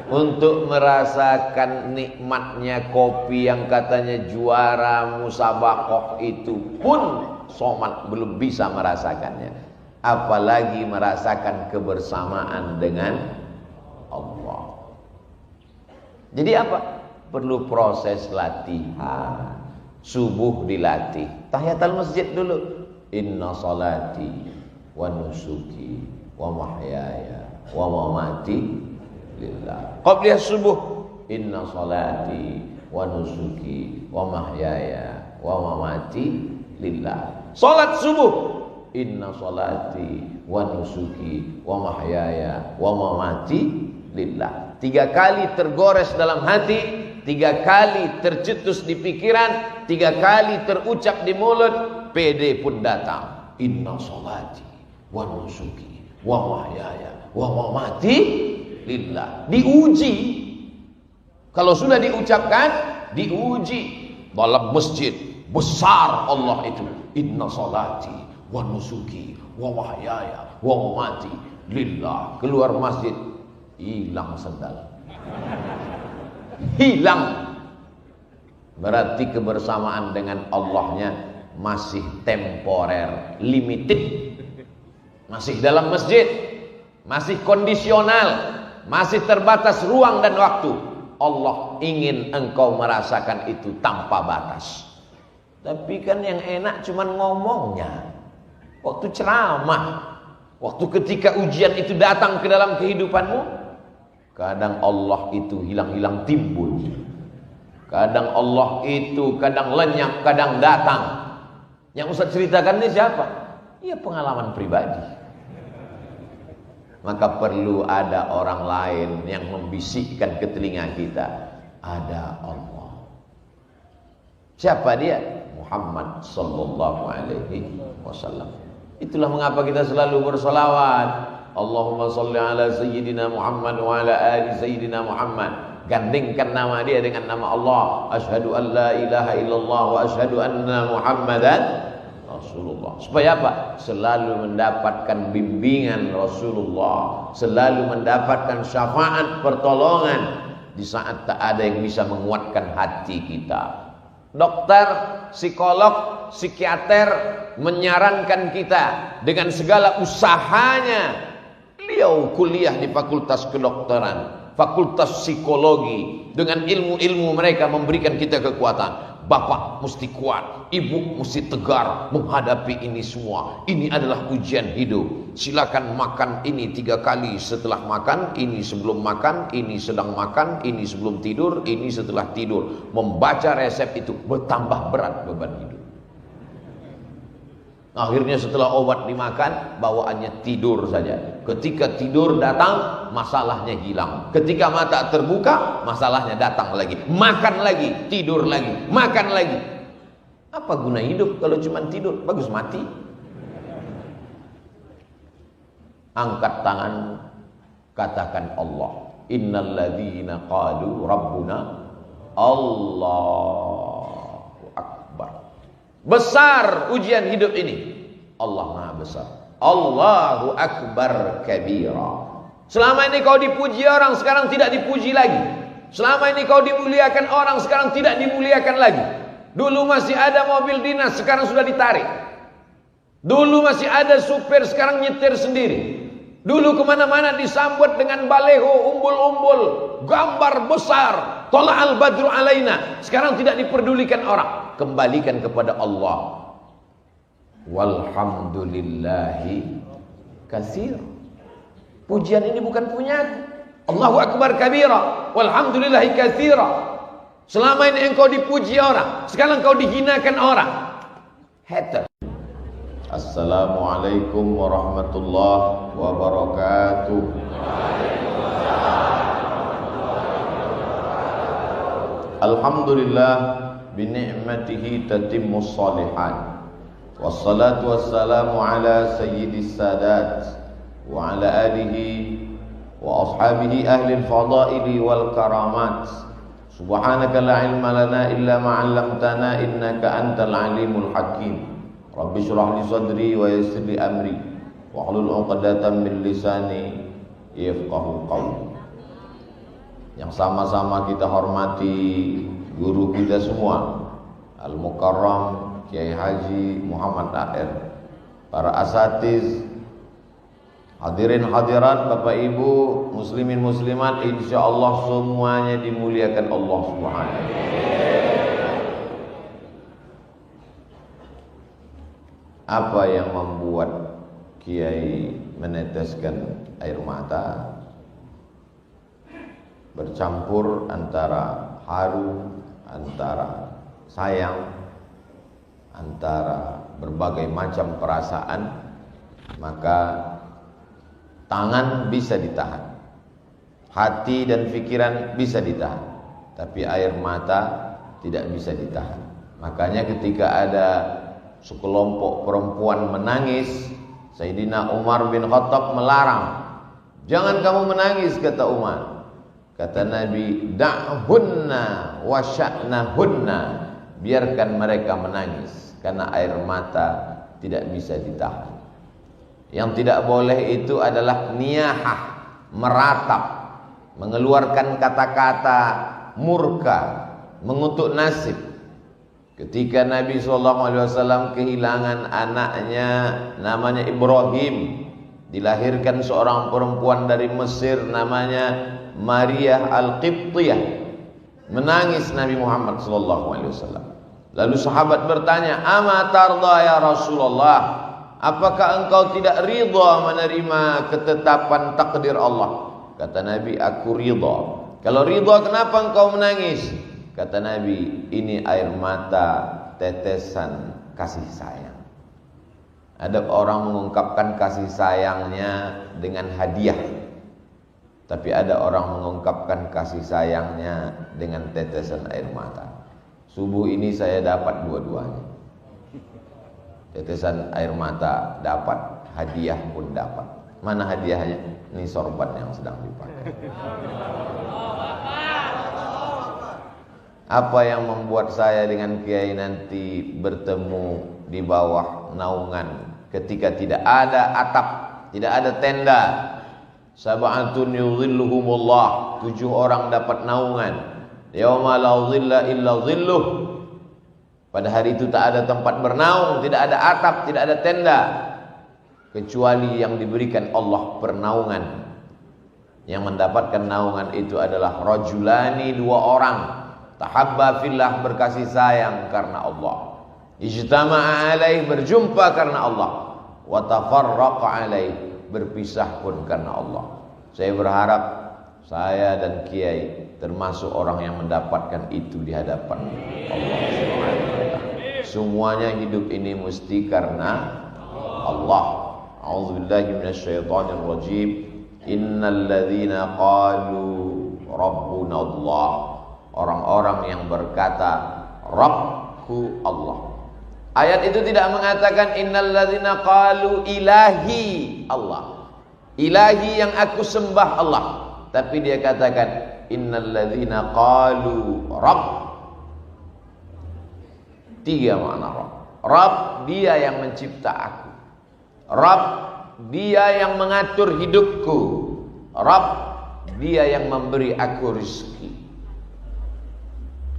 Untuk merasakan nikmatnya kopi yang katanya juara musabakoh itu pun Somad belum bisa merasakannya. Apalagi merasakan kebersamaan dengan Allah. Jadi apa? Perlu proses latihan. Subuh dilatih, tahiyatul masjid dulu. Inna salati wa nusuki wa mahyaya wa mamati lillah. Qabliyah subuh, inna salati wa nusuki wa mahyaya wa mamati lillah. Salat subuh, inna salati wa nusuki wa mahyaya wa mamati lillah. 3 kali tergores dalam hati, 3 kali tercetus di pikiran, 3 kali terucap di mulut, PD pun datang. Inna salati wa nusuki wa mahyaya wa mamati lillah. Diuji. Kalau sudah diucapkan, diuji. Dalam masjid besar Allah itu, inna salati wa nusuki wa mahyaya wa mamati lillah. Keluar masjid, hilang sendal, hilang. Berarti kebersamaan dengan Allahnya masih temporer, limited. Masih dalam masjid, masih kondisional, masih terbatas ruang dan waktu. Allah ingin engkau merasakan itu tanpa batas. Tapi kan yang enak cuman ngomongnya. Waktu ceramah, waktu ketika ujian itu datang ke dalam kehidupanmu, kadang Allah itu hilang-hilang timbul. Kadang Allah itu kadang lenyap, kadang datang. Yang Ustaz ceritakan ini siapa? Ya pengalaman pribadi. Maka perlu ada orang lain yang membisikkan ke telinga kita, ada Allah. Siapa dia? Muhammad sallallahu alaihi wasallam. Itulah mengapa kita selalu bersolawat. Allahumma salli ala sayyidina Muhammad wa ala ali sayyidina Muhammad. Gandingkan nama dia dengan nama Allah. Asyhadu an la ilaha illallah wa asyhadu anna Muhammadan Rasulullah. Supaya apa? Selalu mendapatkan bimbingan Rasulullah, selalu mendapatkan syafaat pertolongan di saat tak ada yang bisa menguatkan hati kita. Dokter, psikolog, psikiater menyarankan kita dengan segala usahanya. Beliau kuliah di fakultas kedokteran, fakultas psikologi, dengan ilmu-ilmu mereka memberikan kita kekuatan. Bapak mesti kuat, ibu mesti tegar menghadapi ini semua. Ini adalah ujian hidup. Silakan makan ini 3 kali setelah makan, ini sebelum makan, ini sedang makan, ini sebelum tidur, ini setelah tidur. Membaca resep itu bertambah berat beban hidup. Akhirnya setelah obat dimakan, bawaannya tidur saja. Ketika tidur datang, masalahnya hilang. Ketika mata terbuka, masalahnya datang lagi. Makan lagi, tidur lagi, makan lagi. Apa guna hidup kalau cuma tidur? Bagus mati. Angkat tangan, katakan Allah. Innal ladzina qalu rabbuna Allahu Akbar. Besar ujian hidup ini. Allah Maha Besar. Allahu Akbar kabira. Selama ini kau dipuji orang, sekarang tidak dipuji lagi. Selama ini kau dimuliakan orang, sekarang tidak dimuliakan lagi. Dulu masih ada mobil dinas, sekarang sudah ditarik. Dulu masih ada supir, sekarang nyetir sendiri. Dulu kemana-mana disambut dengan baleho, umbul-umbul, gambar besar, tola'al badru alaina. Sekarang tidak diperdulikan orang. Kembalikan kepada Allah. Walhamdulillahi katsir. Pujian ini bukan punyaku. Allahu Akbar kabira, walhamdulillahi katsira. Selama ini engkau dipuji orang, sekarang engkau dihinakan orang. Hater. Assalamualaikum warahmatullahi wabarakatuh. Alhamdulillah bini'matihi tatimmus shalihat. Wassalatu wassalamu ala sayyidis sadat wa ala alihi wa ashabihi ahli al-fadaili wal karamat. Subhanaka la ilma lana illa ma 'allamtana innaka antal alimul hakim. Rabbi shrah li sadri wa yassir li amri wa hlul 'uqdatam min lisani yafqahu qawli. Yang sama-sama kita hormati guru kita semua, Al-Mukarram Kiai Haji Muhammad A.R., para asatiz, hadirin hadirat, Bapak Ibu, muslimin muslimat, insyaallah semuanya dimuliakan Allah Subhanahu. Apa yang membuat Kiai meneteskan air mata? Bercampur antara haru, antara sayang, antara berbagai macam perasaan, maka tangan bisa ditahan, hati dan pikiran bisa ditahan, tapi air mata tidak bisa ditahan. Makanya ketika ada sekelompok perempuan menangis, Sayyidina Umar bin Khattab melarang. Jangan kamu menangis, kata Umar. Kata Nabi, da'hunna wa sya'nahunna, biarkan mereka menangis, karena air mata tidak bisa ditahan. Yang tidak boleh itu adalah niyahah, meratap, mengeluarkan kata-kata murka, mengutuk nasib. Ketika Nabi SAW kehilangan anaknya namanya Ibrahim, dilahirkan seorang perempuan dari Mesir namanya Maria Al-Qibtiyah, menangis Nabi Muhammad SAW. Lalu sahabat bertanya, "Ama tarda ya Rasulullah? Apakah engkau tidak ridha menerima ketetapan takdir Allah?" Kata Nabi, "Aku ridha." "Kalau ridha, kenapa engkau menangis?" Kata Nabi, "Ini air mata tetesan kasih sayang." Ada orang mengungkapkan kasih sayangnya dengan hadiah, tapi ada orang mengungkapkan kasih sayangnya dengan tetesan air mata. Subuh ini saya dapat dua-duanya. Tetesan air mata dapat, hadiah pun dapat. Mana hadiahnya? Ini sorban yang sedang dipakai. Apa yang membuat saya dengan Kiai nanti bertemu di bawah naungan ketika tidak ada atap, tidak ada tenda? Sab'atun yudhilluhumullah, 7 orang dapat naungan. Yauma la dhilla illa dhilluh. Pada hari itu tak ada tempat bernaung, tidak ada atap, tidak ada tenda, kecuali yang diberikan Allah pernaungan. Yang mendapatkan naungan itu adalah rajulani, 2 orang, tahabba fillah, berkasih sayang karena Allah, ijtama'a alaih, berjumpa karena Allah, wa tafarraqa alaih, berpisah pun karena Allah. Saya berharap saya dan Kiai termasuk orang yang mendapatkan itu di hadapan Allah Subhanahu wa taala. Semuanya hidup ini mesti karena Allah. A'udzubillahi minasyaitonir rajim. Innal ladzina qalu rabbuna Allah, orang-orang yang berkata Rabbku Allah. Ayat itu tidak mengatakan innal ladzina qalu ilahi Allah, ilahi yang aku sembah Allah, tapi dia katakan innal ladzina qalu Rabb. 3 makna Rabb. Rabb, dia yang mencipta aku. Rabb, dia yang mengatur hidupku. Rabb, dia yang memberi aku rezeki.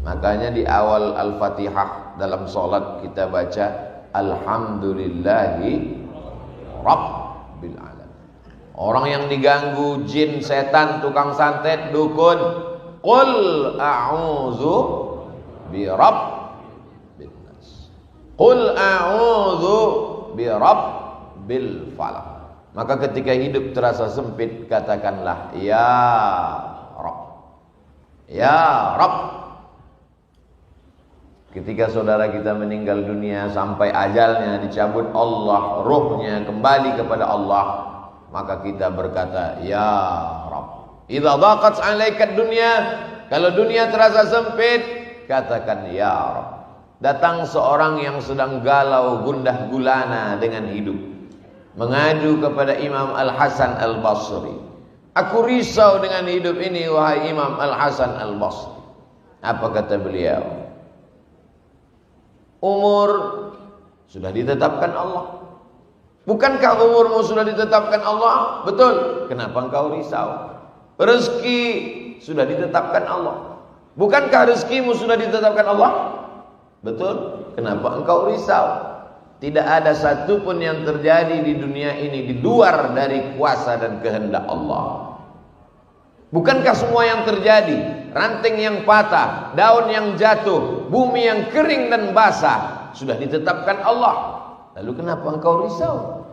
Makanya di awal Al-Fatihah dalam sholat kita baca Alhamdulillahi Rabbil Alamin. Orang yang diganggu jin, setan, tukang santet, dukun, qul a'udzu bi rabbin nas, qul a'udzu bi rabbil falaq. Maka ketika hidup terasa sempit, katakanlah ya Rabb, ya Rabb. Ketika saudara kita meninggal dunia sampai ajalnya dicabut Allah, ruhnya kembali kepada Allah, maka kita berkata ya Rabb. Idza dhaqat 'alaika dunya, kalau dunia terasa sempit, katakan ya Rabb. Datang seorang yang sedang galau gundah gulana dengan hidup, mengadu kepada Imam Al-Hasan Al-Basri. Aku risau dengan hidup ini wahai Imam Al-Hasan Al-Basri. Apa kata beliau? Umur sudah ditetapkan Allah. Bukankah umurmu sudah ditetapkan Allah? Betul. Kenapa engkau risau? Rezeki sudah ditetapkan Allah. Bukankah rezekimu sudah ditetapkan Allah? Betul. Kenapa engkau risau? Tidak ada satupun yang terjadi di dunia ini di luar dari kuasa dan kehendak Allah. Bukankah semua yang terjadi, ranting yang patah, daun yang jatuh, bumi yang kering dan basah, sudah ditetapkan Allah? Lalu kenapa engkau risau?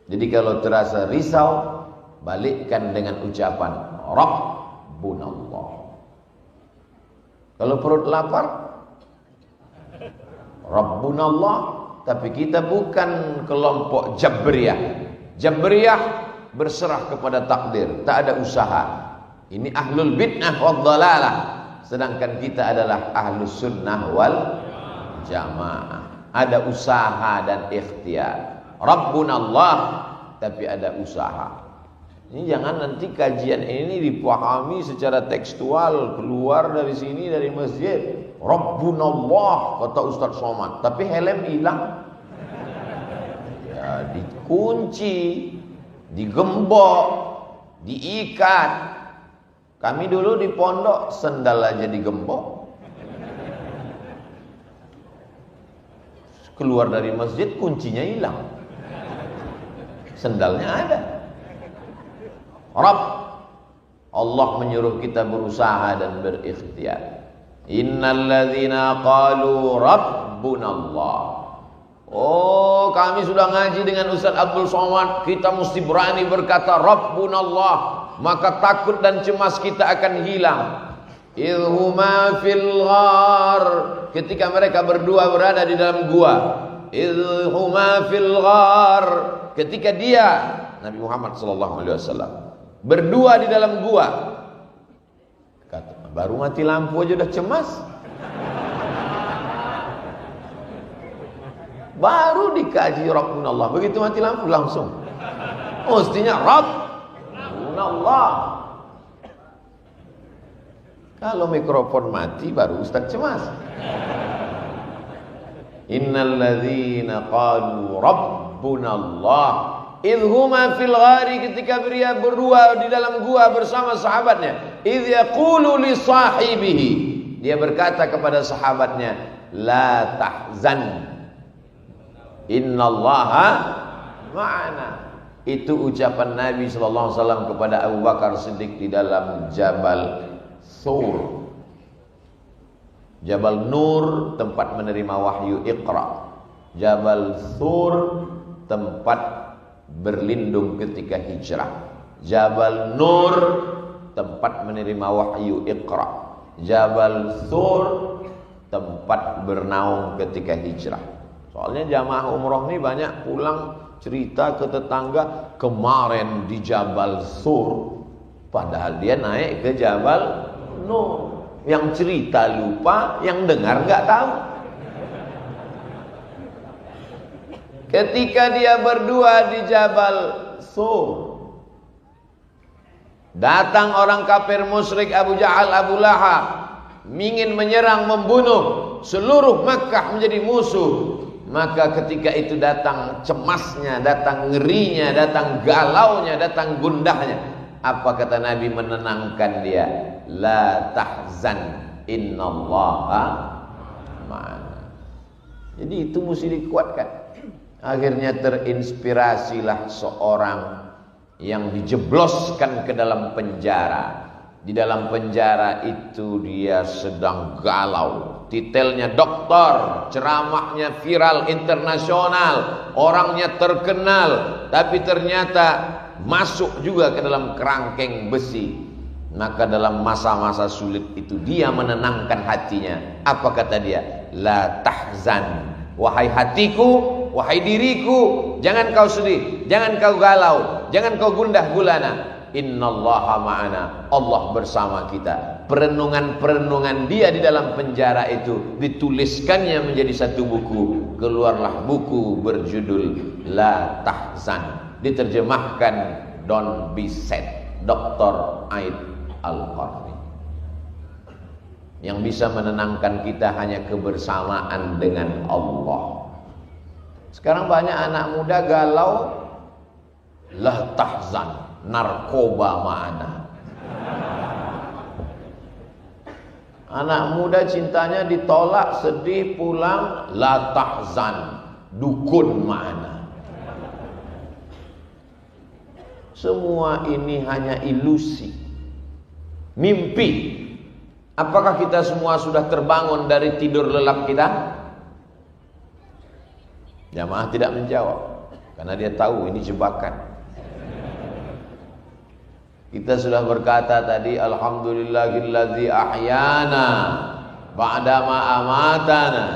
Jadi kalau terasa risau, balikkan dengan ucapan Rabbunallah. Kalau perut lapar, Rabbunallah. tapi kita bukan kelompok Jabriyah. Jabriyah berserah kepada takdir, tak ada usaha. Ini ahlul bid'ah wad dhalalah. Sedangkan kita adalah ahlus sunnah wal jamaah. Ada usaha dan ikhtiar. Rabbunallah, tapi ada usaha. Ini jangan nanti kajian ini dipahami secara tekstual, keluar dari sini dari masjid, Rabbunallah kata Ustaz Somad, tapi helm hilang. Ya, dikunci, digembok, diikat. Kami dulu di pondok sendal aja digembok. Keluar dari masjid kuncinya hilang. Sendalnya ada. Rabb, Allah menyuruh kita berusaha dan berikhtiar. Innalladzina qalu rabbunallah. Oh, kami sudah ngaji dengan Ustaz Abdul Somad, kita mesti berani berkata rabbunallah, maka takut dan cemas kita akan hilang. Idhuma fil ghar, ketika mereka berdua berada di dalam gua. Idhuma fil ghar, ketika dia Nabi Muhammad SAW berdua di dalam gua, kata, baru mati lampu aja udah cemas. Baru dikaji Rabbunallah, begitu mati lampu langsung mestinya Rabbunallah. Kalau mikrofon mati baru Ustaz cemas. Innalladzina qalu Rabbunallah idhuma fil ghari, ketika dia berdua di dalam gua bersama sahabatnya. Idh yaqulu li sahibihi, dia berkata kepada sahabatnya, la tahzan, innallaha ma'ana. Itu ucapan Nabi SAW kepada Abu Bakar Siddiq di dalam Jabal Sur, Jabal Nur, tempat menerima wahyu Iqra. Jabal Sur, tempat berlindung ketika hijrah. Jabal Nur, tempat menerima wahyu Iqra. Jabal Sur, tempat bernaung ketika hijrah. Soalnya jamaah umroh ini banyak pulang cerita ke tetangga, kemarin di Jabal Sur, padahal dia naik ke Jabal Nur. Yang cerita lupa, yang dengar nggak tahu. Ketika dia berdua di Jabal Sur, datang orang kafir musyrik Abu Jahal, Abu Lahab, ingin menyerang, membunuh, seluruh Makkah menjadi musuh. Maka ketika itu datang cemasnya, datang ngerinya, datang galaunya, datang gundahnya. Apa kata Nabi menenangkan dia? La tahzan, innallaha ma'ana. Jadi itu mesti dikuatkan. Akhirnya terinspirasilah seorang yang dijebloskan ke dalam penjara. Di dalam penjara itu dia sedang galau. Titelnya doktor, ceramahnya viral internasional, orangnya terkenal, tapi ternyata masuk juga ke dalam kerangkeng besi. Maka dalam masa-masa sulit itu dia menenangkan hatinya. Apa kata dia? La tahzan, wahai hatiku, wahai diriku, jangan kau sedih, jangan kau galau, jangan kau gundah gulana. Innallaha ma'ana, Allah bersama kita. Perenungan-perenungan dia di dalam penjara itu dituliskannya menjadi satu buku. Keluarlah buku berjudul La Tahzan, diterjemahkan Don't Be Sad, Dr. Aid Al-Qarni. Yang bisa menenangkan kita hanya kebersamaan dengan Allah. Sekarang banyak anak muda galau, la tahzan, narkoba ma'ana. Anak muda cintanya ditolak, sedih, pulang, la tahzan, dukun ma'ana. Semua ini hanya ilusi, mimpi. Apakah kita semua sudah terbangun dari tidur lelap kita? Jamaah tidak menjawab, karena dia tahu ini jebakan. Kita sudah berkata tadi, alhamdulillahillazi ahyana ba'dama amatana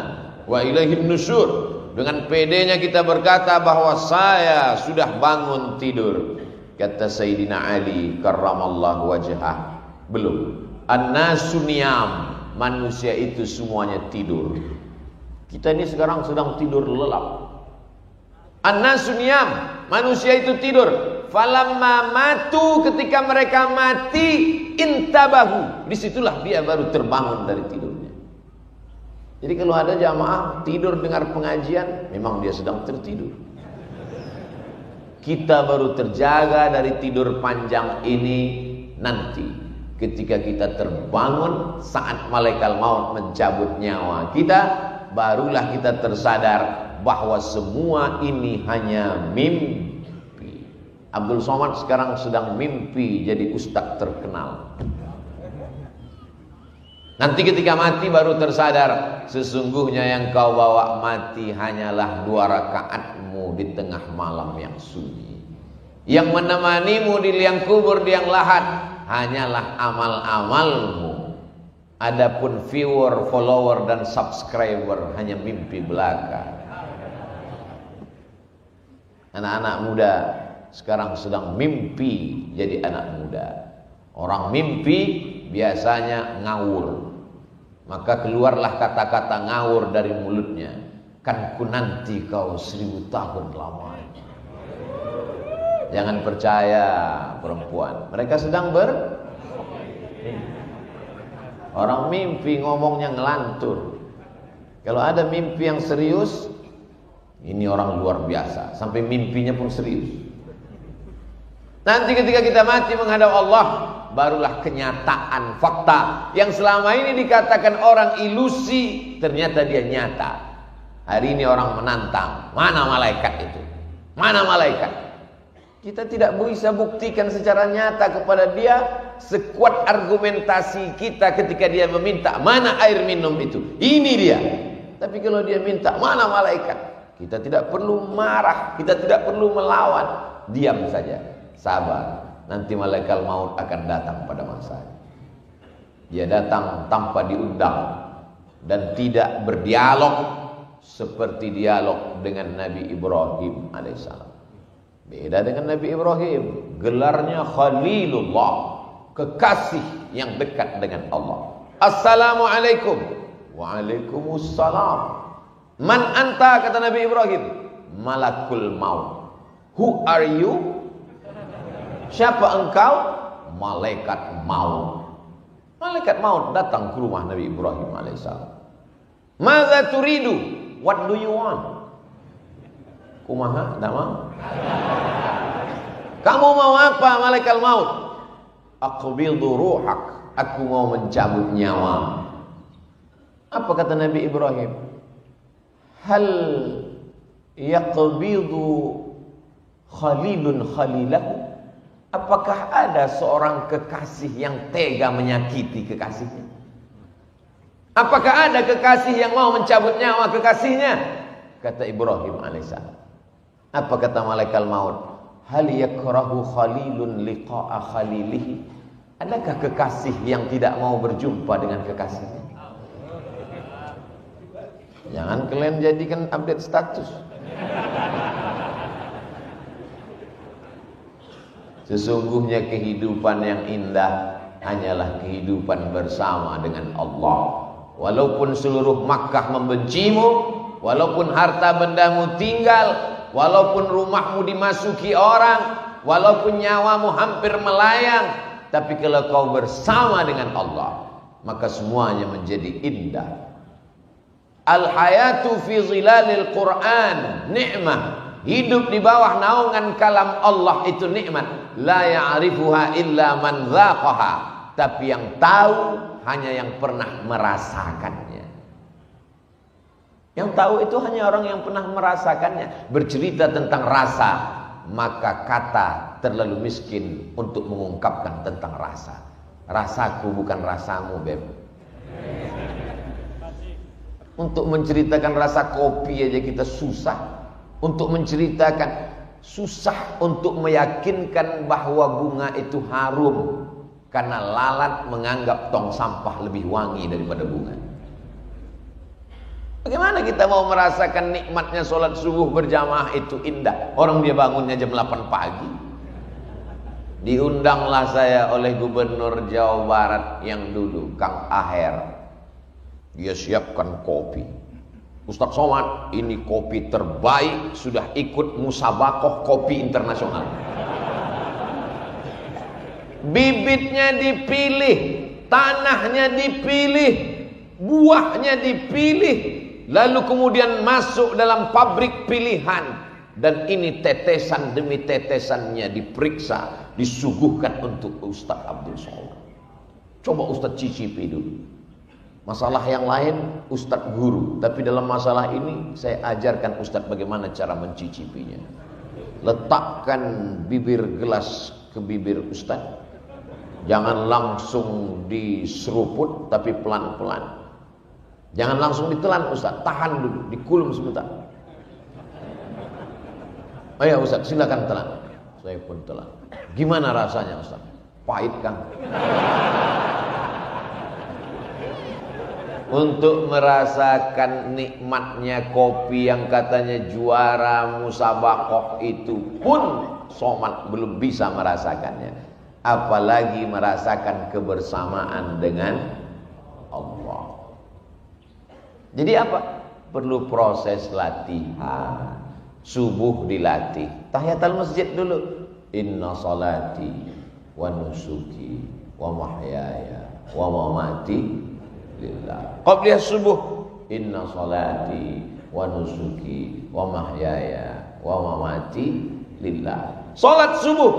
wa ilaihin nusyur. Dengan pedenya kita berkata bahwa saya sudah bangun tidur. Kata Sayyidina Ali karramallahu wajhah, belum. An-nasu niyam, manusia itu semuanya tidur. Kita ini sekarang sedang tidur lelap. An-nasu niyam, manusia itu tidur. Falamma matu, ketika mereka mati, intabahu, disitulah dia baru terbangun dari tidurnya. Jadi kalau ada jamaah tidur dengar pengajian, memang dia sedang tertidur. Kita baru terjaga dari tidur panjang ini nanti ketika kita terbangun saat malaikat maut mencabut nyawa kita, barulah kita tersadar bahwa semua ini hanya mimpi. Abdul Somad sekarang sedang mimpi jadi ustaz terkenal. Nanti ketika mati baru tersadar, sesungguhnya yang kau bawa mati hanyalah 2 rakaatmu di tengah malam yang sunyi. Yang menemanimu di liang kubur, di liang lahat, hanyalah amal-amalmu. Adapun viewer, follower dan subscriber hanya mimpi belaka. Anak-anak muda sekarang sedang mimpi jadi anak muda. Orang mimpi biasanya ngawur, maka keluarlah kata-kata ngawur dari mulutnya. Kan ku nanti kau 1000 tahun lamanya. Jangan percaya perempuan, mereka sedang orang mimpi ngomongnya ngelantur. Kalau ada mimpi yang serius, ini orang luar biasa, sampai mimpinya pun serius. Nanti ketika kita mati menghadap Allah, barulah kenyataan fakta yang selama ini dikatakan orang ilusi, ternyata dia nyata. Hari ini orang menantang, mana malaikat itu? Mana malaikat? Kita tidak bisa buktikan secara nyata kepada dia sekuat argumentasi kita ketika dia meminta, mana air minum itu? Ini dia. Tapi kalau dia minta, mana malaikat? Kita tidak perlu marah, kita tidak perlu melawan, diam saja, sabar. Nanti malaikat maut akan datang pada masanya. Dia datang tanpa diundang dan tidak berdialog seperti dialog dengan Nabi Ibrahim alaihissalam. Beda dengan Nabi Ibrahim, gelarnya Khalilullah, kekasih yang dekat dengan Allah. Assalamualaikum. Waalaikumsalam. Man anta, kata Nabi Ibrahim. Malakul maut. Who are you? Siapa engkau? Malaikat maut. Malaikat maut datang ke rumah Nabi Ibrahim alaihissalam. Madza turidu? What do you want? Kumaha? Tidak mau? Kamu mau apa malaikat maut? Aqbidu ruhak, aku mau mencabut nyawa. Apa kata Nabi Ibrahim? Hal yaqbidu khalilun khalilahu? Apakah ada seorang kekasih yang tega menyakiti kekasihnya? Apakah ada kekasih yang mau mencabut nyawa kekasihnya? Kata Ibrahim alaihissalam. Apa kata malaikat maut? Hal yakrahu khalilun liqa'a khalilihi? Adakah kekasih yang tidak mau berjumpa dengan kekasihnya? Jangan kalian jadikan update status. Sesungguhnya kehidupan yang indah hanyalah kehidupan bersama dengan Allah. Walaupun seluruh Makkah membencimu, walaupun harta bendamu tinggal, walaupun rumahmu dimasuki orang, walaupun nyawamu hampir melayang, tapi kalau kau bersama dengan Allah, maka semuanya menjadi indah. Al-hayatu fi zilalil Quran ni'mah. Hidup di bawah naungan kalam Allah itu nikmat. La ya'rifuha illa man dzaqaha. Tapi yang tahu hanya yang pernah merasakannya. Yang tahu itu hanya orang yang pernah merasakannya. Bercerita tentang rasa, maka kata terlalu miskin untuk mengungkapkan tentang rasa. Rasaku bukan rasamu, Beb. Untuk menceritakan rasa kopi aja kita susah. Untuk menceritakan, susah untuk meyakinkan bahwa bunga itu harum, karena lalat menganggap tong sampah lebih wangi daripada bunga. Bagaimana kita mau merasakan nikmatnya sholat subuh berjamaah itu indah? Orang dia bangunnya jam 8 pagi. Diundanglah saya oleh Gubernur Jawa Barat yang dulu, Kang Aher. Dia siapkan kopi. Ustadz Somad, ini kopi terbaik, sudah ikut musabakoh kopi internasional. Bibitnya dipilih, tanahnya dipilih, buahnya dipilih, lalu kemudian masuk dalam pabrik pilihan. Dan ini tetesan demi tetesannya diperiksa, disuguhkan untuk Ustadz Abdul Somad. Coba Ustadz cicipi dulu. Masalah yang lain Ustadz guru, tapi dalam masalah ini saya ajarkan Ustadz bagaimana cara mencicipinya. Letakkan bibir gelas ke bibir Ustadz, jangan langsung diseruput, tapi pelan-pelan. Jangan langsung ditelan Ustadz, tahan dulu, dikulum sebentar. Oh ya Ustadz, silakan telan. Saya pun telan. Gimana rasanya Ustadz? Pahit kan? Untuk merasakan nikmatnya kopi yang katanya juara musabakoh itu pun Somad belum bisa merasakannya, apalagi merasakan kebersamaan dengan Allah. Jadi apa? Perlu proses latihan. Subuh dilatih, tahiyatul masjid dulu. Inna salati wa nusuki wa mahyaya wa mamati lillah. Qabliyah subuh, inna salati wa nusuki wa mahyaya wa mamati lillah. Salat subuh,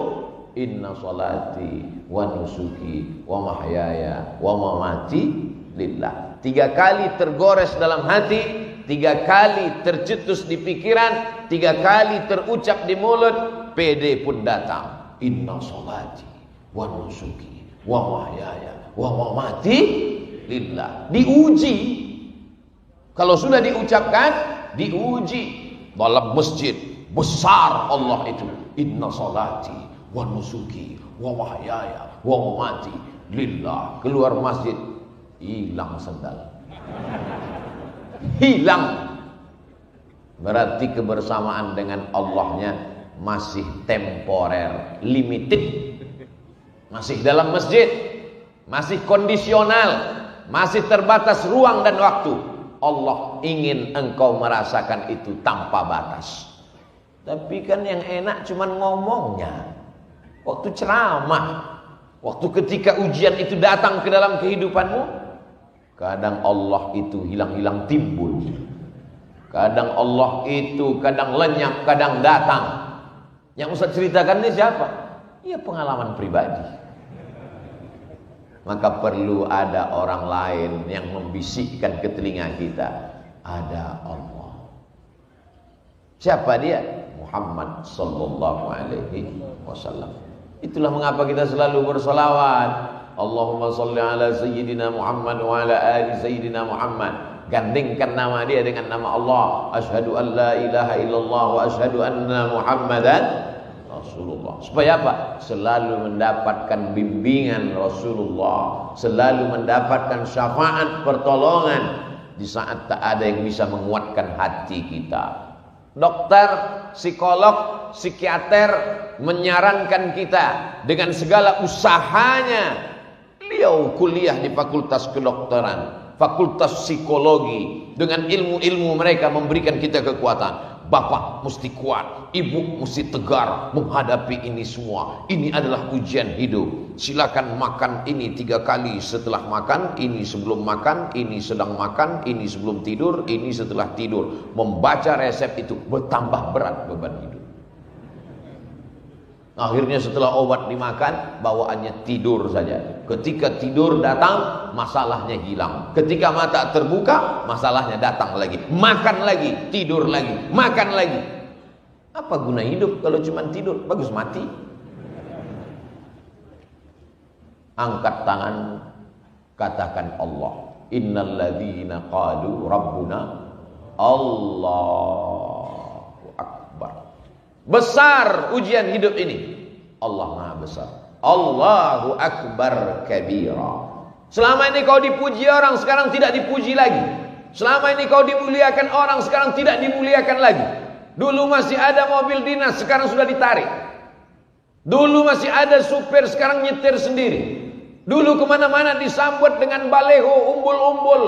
inna salati wa nusuki wa mahyaya wa mamati lillah. 3 kali tergores dalam hati, 3 kali tercetus di pikiran, 3 kali terucap di mulut, PD pun datang. Inna salati wa nusuki wa mahyaya wa mamati lillah. Diuji. Kalau sudah diucapkan, diuji. Dalam masjid besar Allah itu. Inna salati wa nusuki wa mahyaya wa mamati lillah. Keluar masjid, hilang sendal. Hilang. Berarti kebersamaan dengan Allahnya masih temporer, limited. Masih dalam masjid, masih kondisional, masih terbatas ruang dan waktu. Allah ingin engkau merasakan itu tanpa batas. Tapi kan yang enak cuman ngomongnya. Waktu ceramah, waktu ketika ujian itu datang ke dalam kehidupanmu, kadang Allah itu hilang-hilang timbul. Kadang Allah itu kadang lenyap, kadang datang. Yang Ustaz ceritakan ini siapa? Ya pengalaman pribadi. Maka perlu ada orang lain yang membisikkan ke telinga kita. Ada Allah. Siapa dia? Muhammad sallallahu alaihi wasallam. Itulah mengapa kita selalu bersolawat. Allahumma salli ala sayyidina Muhammad wa ala ali sayyidina Muhammad. Gandingkan nama dia dengan nama Allah. Asyhadu an la ilaha illallah wa asyhadu anna Muhammadan Rasulullah. Supaya apa? Selalu mendapatkan bimbingan Rasulullah, selalu mendapatkan syafaat pertolongan di saat tak ada yang bisa menguatkan hati kita. Dokter, psikolog, psikiater menyarankan kita dengan segala usahanya. Beliau kuliah di Fakultas Kedokteran, Fakultas Psikologi, dengan ilmu-ilmu mereka memberikan kita kekuatan. Bapak mesti kuat, ibu mesti tegar menghadapi ini semua. Ini adalah ujian hidup. Silakan makan ini 3 kali setelah makan, ini sebelum makan, ini sedang makan, ini sebelum tidur, ini setelah tidur. Membaca resep itu bertambah berat beban hidup. Akhirnya setelah obat dimakan, bawaannya tidur saja. Ketika tidur datang, masalahnya hilang. Ketika mata terbuka, masalahnya datang lagi. Makan lagi, tidur lagi, makan lagi. Apa guna hidup kalau cuma tidur? Bagus mati. Angkat tangan, katakan Allah. Innalladzina qalu rabbuna Allahu Akbar. Besar ujian hidup ini. Allah Maha Besar. Allahu Akbar kabira. Selama ini kau dipuji orang, sekarang tidak dipuji lagi. Selama ini kau dimuliakan orang, sekarang tidak dimuliakan lagi. Dulu masih ada mobil dinas, sekarang sudah ditarik. Dulu masih ada supir, sekarang nyetir sendiri. Dulu kemana-mana disambut dengan baleho, umbul-umbul,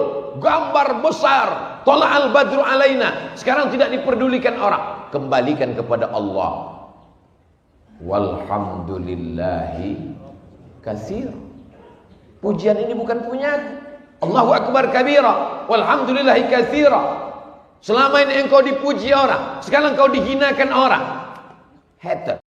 gambar besar, Thala'al badru alaina. Sekarang tidak diperdulikan orang. Kembalikan kepada Allah. Walhamdulillahi katsir. Pujian ini bukan punyaku. Allahu akbar kabira, walhamdulillahi katsira. Selama ini engkau dipuji orang, sekarang engkau dihinakan orang. Hater.